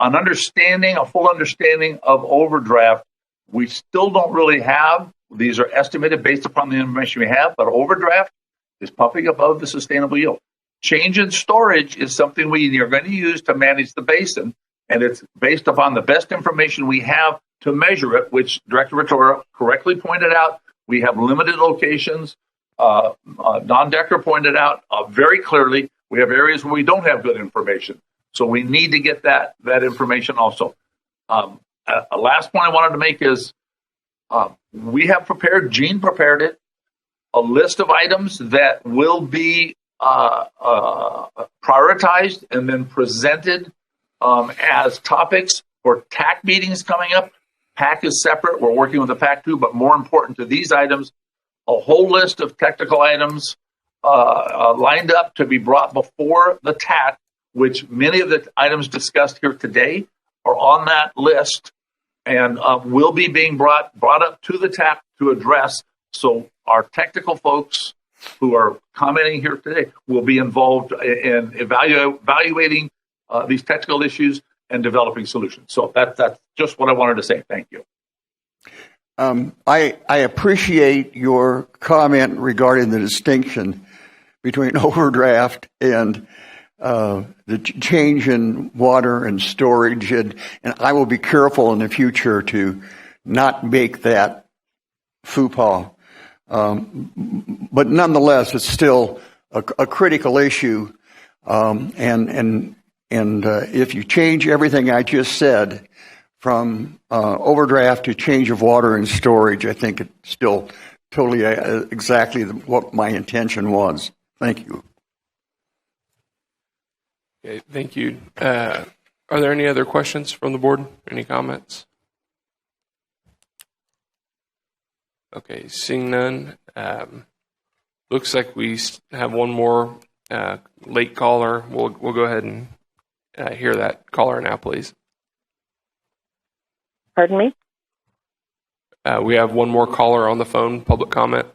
a full understanding of overdraft, we still don't really have. These are estimated based upon the information we have, but overdraft is pumping above the sustainable yield. Change in storage is something we are going to use to manage the basin, and it's based upon the best information we have to measure it, which Director Ratora correctly pointed out. We have limited locations. Don Decker pointed out very clearly, we have areas where we don't have good information. So we need to get that information also. A last point I wanted to make is we have prepared, Gene prepared it, a list of items that will be prioritized and then presented as topics for TAC meetings coming up. PAC is separate. We're working with the PAC too, but more important to these items, a whole list of technical items lined up to be brought before the TAC, which many of the items discussed here today are on that list and will be being brought up to the TAC to address. So our technical folks who are commenting here today will be involved in evaluating these technical issues and developing solutions. So that's just what I wanted to say. Thank you. I appreciate your comment regarding the distinction between overdraft and the change in water and storage, and I will be careful in the future to not make that faux pas. But nonetheless, it's still a critical issue, and if you change everything I just said from overdraft to change of water and storage, I think it's still totally exactly what my intention was. Thank you. Okay, thank you. Are there any other questions from the board? Any comments? Okay, seeing none. Looks like we have one more late caller. We'll go ahead and hear that caller now, please. Pardon me? We have one more caller on the phone, public comment.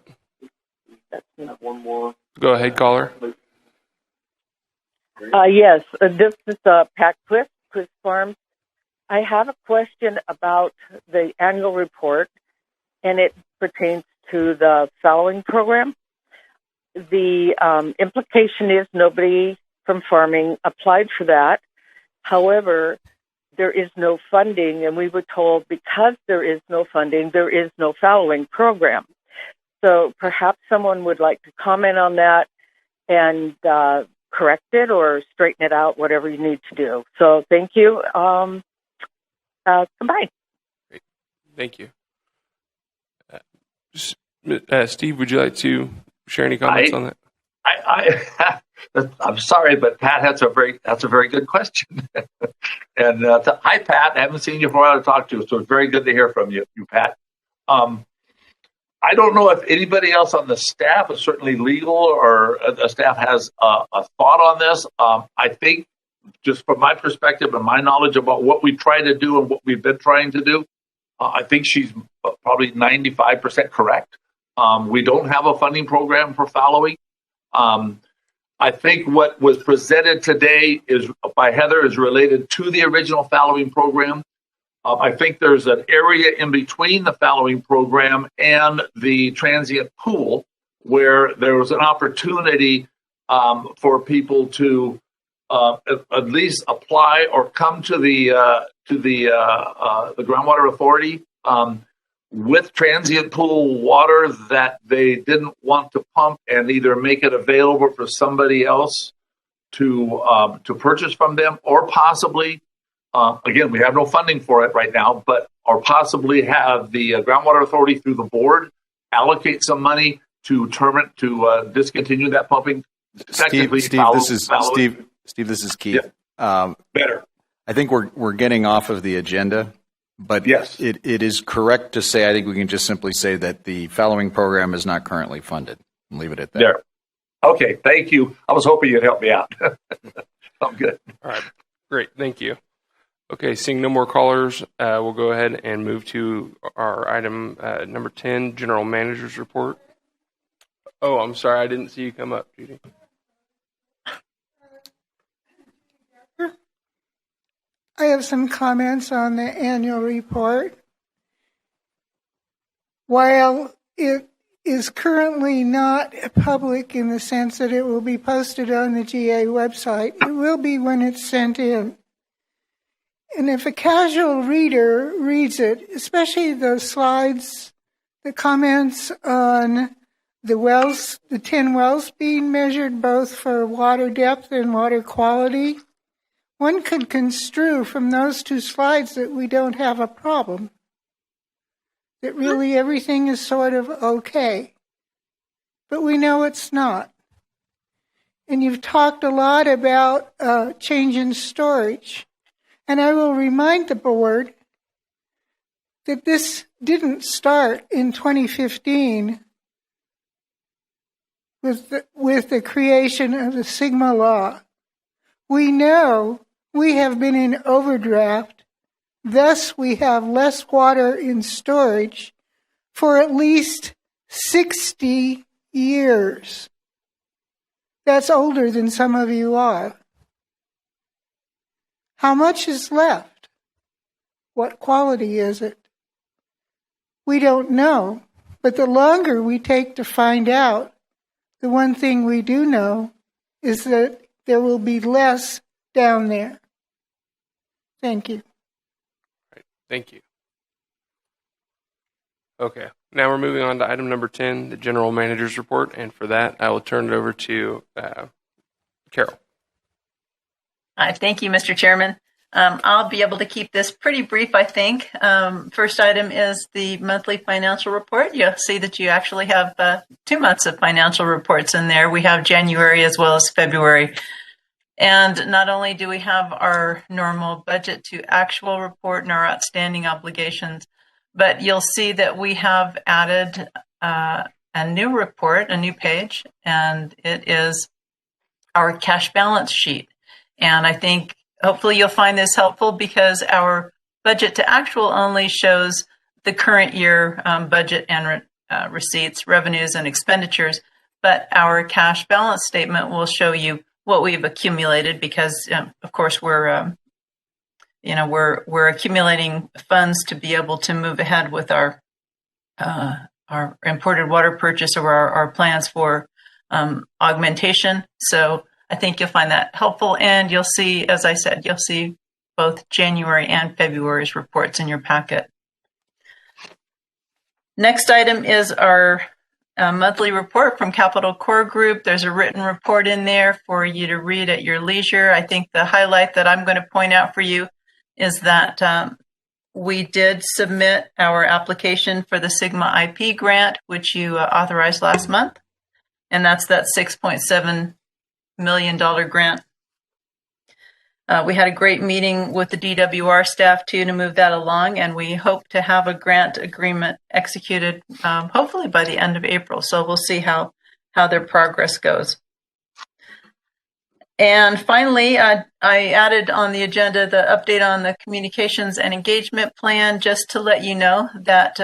One more. Go ahead, caller. Yes, this is Pat Chris Farms. I have a question about the annual report, and it pertains to the following program. The implication is nobody from farming applied for that. However, there is no funding, and we were told because there is no funding, there is no following program. So perhaps someone would like to comment on that and correct it or straighten it out, whatever you need to do. So thank you. Goodbye. Great. Thank you. Steve, would you like to share any comments on that? I'm sorry, but Pat, that's a very good question. And hi, Pat. I haven't seen you for a while to talk to, so it's very good to hear from you, Pat. I don't know if anybody else on the staff, is certainly legal or the staff has a thought on this. I think, just from my perspective and my knowledge about what we try to do and what we've been trying to do, I think she's probably 95% correct. We don't have a funding program for fallowing. I think what was presented today by Heather is related to the original fallowing program. I think there's an area in between the fallowing program and the transient pool where there was an opportunity for people to at least apply or come to the Groundwater Authority with transient pool water that they didn't want to pump and either make it available for somebody else to purchase from them, or possibly, again, we have no funding for it right now, or possibly have the Groundwater Authority through the board allocate some money to discontinue that pumping. Steve, this is Keith. Yeah. Better. I think we're getting off of the agenda. But yes, it is correct to say, I think we can just simply say that the fallowing program is not currently funded and leave it at that. There. Okay, thank you. I was hoping you'd help me out. I'm good. All right, great, thank you. Okay, seeing no more callers, we'll go ahead and move to our item number 10, General Manager's Report. Oh, I'm sorry, I didn't see you come up, Judy. I have some comments on the annual report. While it is currently not public in the sense that it will be posted on the GA website, it will be when it's sent in. And if a casual reader reads it, especially the slides the comments on the wells, the 10 wells being measured both for water depth and water quality. One could construe from those two slides that we don't have a problem, that really everything is sort of okay. But we know it's not. And you've talked a lot about change in storage. And I will remind the board that this didn't start in 2015 with the creation of the Sigma law. We know we have been in overdraft, thus we have less water in storage for at least 60 years. That's older than some of you are. How much is left? What quality is it? We don't know, but the longer we take to find out, the one thing we do know is that there will be less down there. Thank you. Right. Thank you. Okay. Now we're moving on to item number 10, the General Manager's Report. And for that, I will turn it over to Carol. Thank you, Mr. Chairman. I'll be able to keep this pretty brief, I think. First item is the monthly financial report. You'll see that you actually have 2 months of financial reports in there. We have January as well as February. And not only do we have our normal budget to actual report and our outstanding obligations, but you'll see that we have added a new report, a new page, and it is our cash balance sheet. And I think hopefully you'll find this helpful because our budget to actual only shows the current year budget and receipts, revenues, and expenditures. But our cash balance statement will show you what we've accumulated because, of course, we're accumulating funds to be able to move ahead with our imported water purchase or our plans for augmentation. So I think you'll find that helpful. And you'll see, as I said, you'll see both January and February's reports in your packet. Next item is our monthly report from Capital Core Group. There's a written report in there for you to read at your leisure. I think the highlight that I'm going to point out for you is that we did submit our application for the Sigma IP grant, which you authorized last month. And that's that $6.7 million grant. We had a great meeting with the DWR staff too to move that along, and we hope to have a grant agreement executed hopefully by the end of April. So we'll see how their progress goes. And finally, I added on the agenda the update on the communications and engagement plan, just to let you know that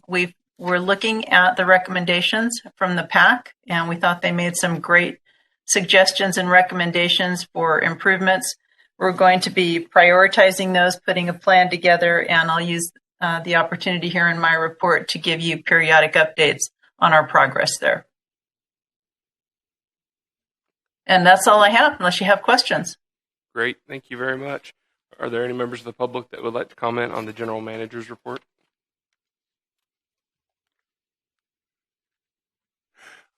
we're looking at the recommendations from the PAC, and we thought they made some great suggestions and recommendations for improvements. We're going to be prioritizing those, putting a plan together, and I'll use the opportunity here in my report to give you periodic updates on our progress there. And that's all I have, unless you have questions. Great. Thank you very much. Are there any members of the public that would like to comment on the General Manager's Report?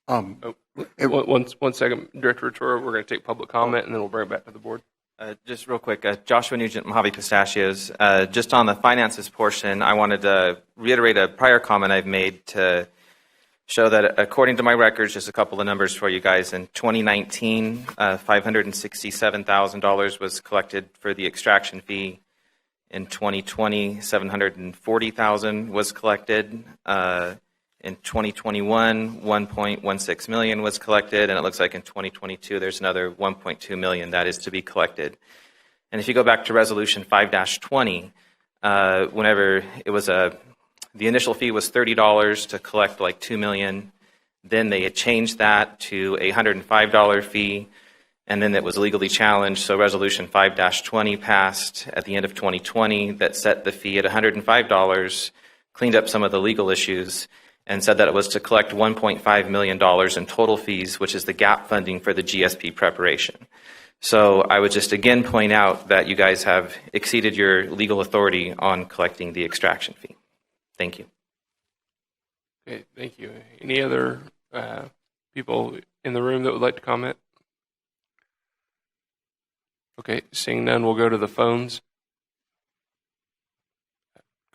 One second, Director Rotorua, we're going to take public comment and then we'll bring it back to the board. Just real quick, Joshua Nugent, Mojave Pistachios. Just on the finances portion, I wanted to reiterate a prior comment I've made to show that according to my records, just a couple of numbers for you guys. In 2019, $567,000 was collected for the extraction fee. In 2020, $740,000 was collected. In 2021, $1.16 million was collected, and it looks like in 2022 there's another $1.2 million that is to be collected. And if you go back to Resolution 5-20, whenever it was the initial fee was $30 to collect like $2 million, then they had changed that to a $105 fee, and then it was legally challenged. So Resolution 5-20 passed at the end of 2020 that set the fee at $105, cleaned up some of the legal issues, and said that it was to collect $1.5 million in total fees, which is the gap funding for the GSP preparation. So I would just again point out that you guys have exceeded your legal authority on collecting the extraction fee. Thank you. Okay, thank you. Any other people in the room that would like to comment? Okay, seeing none, we'll go to the phones.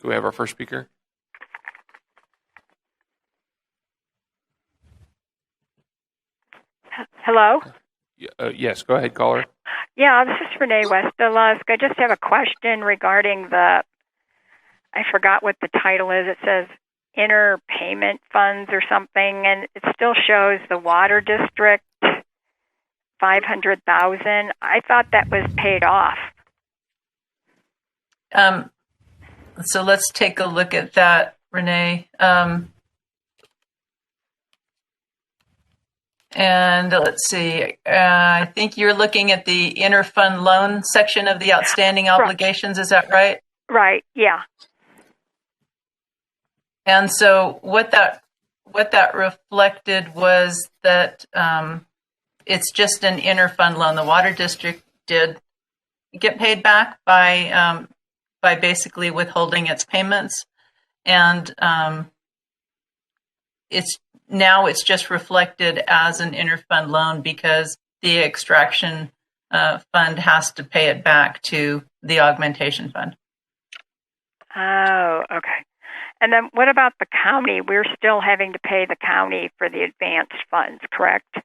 Do we have our first speaker? Hello? Yes, go ahead, caller. Yeah, this is Renee Westerlusk. I just have a question regarding I forgot what the title is. It says interpayment funds or something, and it still shows the water district, $500,000. I thought that was paid off. So let's take a look at that, Renee. And let's see, I think you're looking at the interfund loan section of the outstanding obligations. Is that right? Right, yeah. And so what that reflected was that it's just an interfund loan. The water district did get paid back by basically withholding its payments, and it's just reflected as an interfund loan because the extraction fund has to pay it back to the augmentation fund. Oh, okay. And then what about the county? We're still having to pay the county for the advanced funds, correct?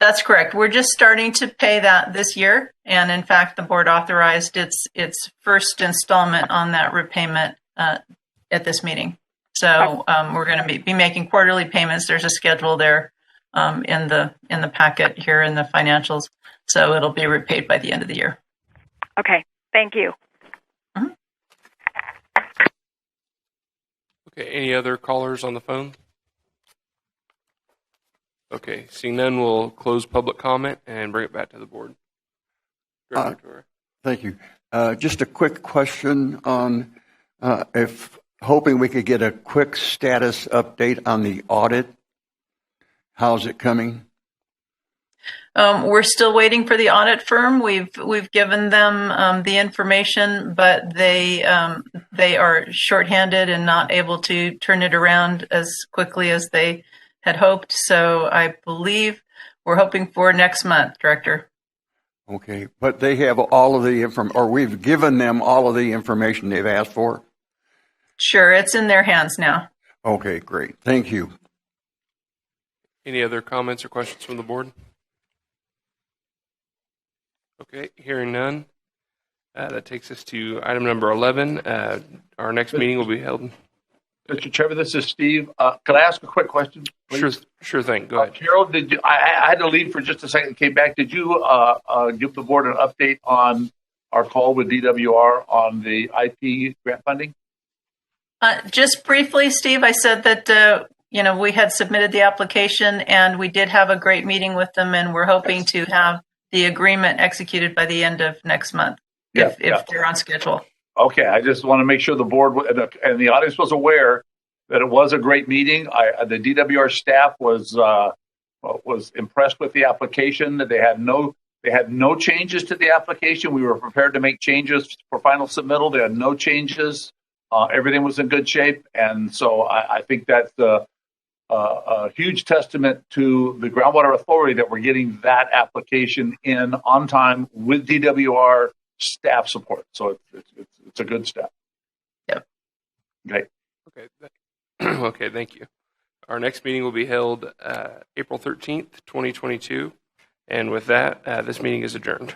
That's correct. We're just starting to pay that this year. And in fact, the board authorized its first installment on that repayment at this meeting. So we're going to be making quarterly payments. There's a schedule there in the packet here in the financials. So it'll be repaid by the end of the year. Okay. Thank you. Mm-hmm. Okay, any other callers on the phone? Okay, seeing none, we'll close public comment and bring it back to the board. Thank you. Just a quick question on hoping we could get a quick status update on the audit. How's it coming? We're still waiting for the audit firm. We've given them the information, but they are shorthanded and not able to turn it around as quickly as they had hoped. So I believe we're hoping for next month, Director. Okay, but they have all of the information, or we've given them all of the information they've asked for? Sure, it's in their hands now. Okay, great. Thank you. Any other comments or questions from the board? Okay, hearing none. That takes us to item number 11. Our next meeting will be held. Mr. Chairman, this is Steve. Could I ask a quick question, please? Sure thing. Go ahead. Carol, I had to leave for just a second, came back. Did you give the board an update on our call with DWR on the IP grant funding? Just briefly, Steve, I said that we had submitted the application and we did have a great meeting with them, and we're hoping to have the agreement executed by the end of next month if they're on schedule. Okay, I just want to make sure the board and the audience was aware that it was a great meeting. The DWR staff was impressed with the application. That they had no changes to the application. We were prepared to make changes for final submittal. They had no changes. Everything was in good shape, and so I think that's a huge testament to the Groundwater Authority that we're getting that application in on time with DWR staff support. So it's a good step. Yep. Okay. Okay, thank you. Our next meeting will be held April 13th, 2022. And with that, this meeting is adjourned.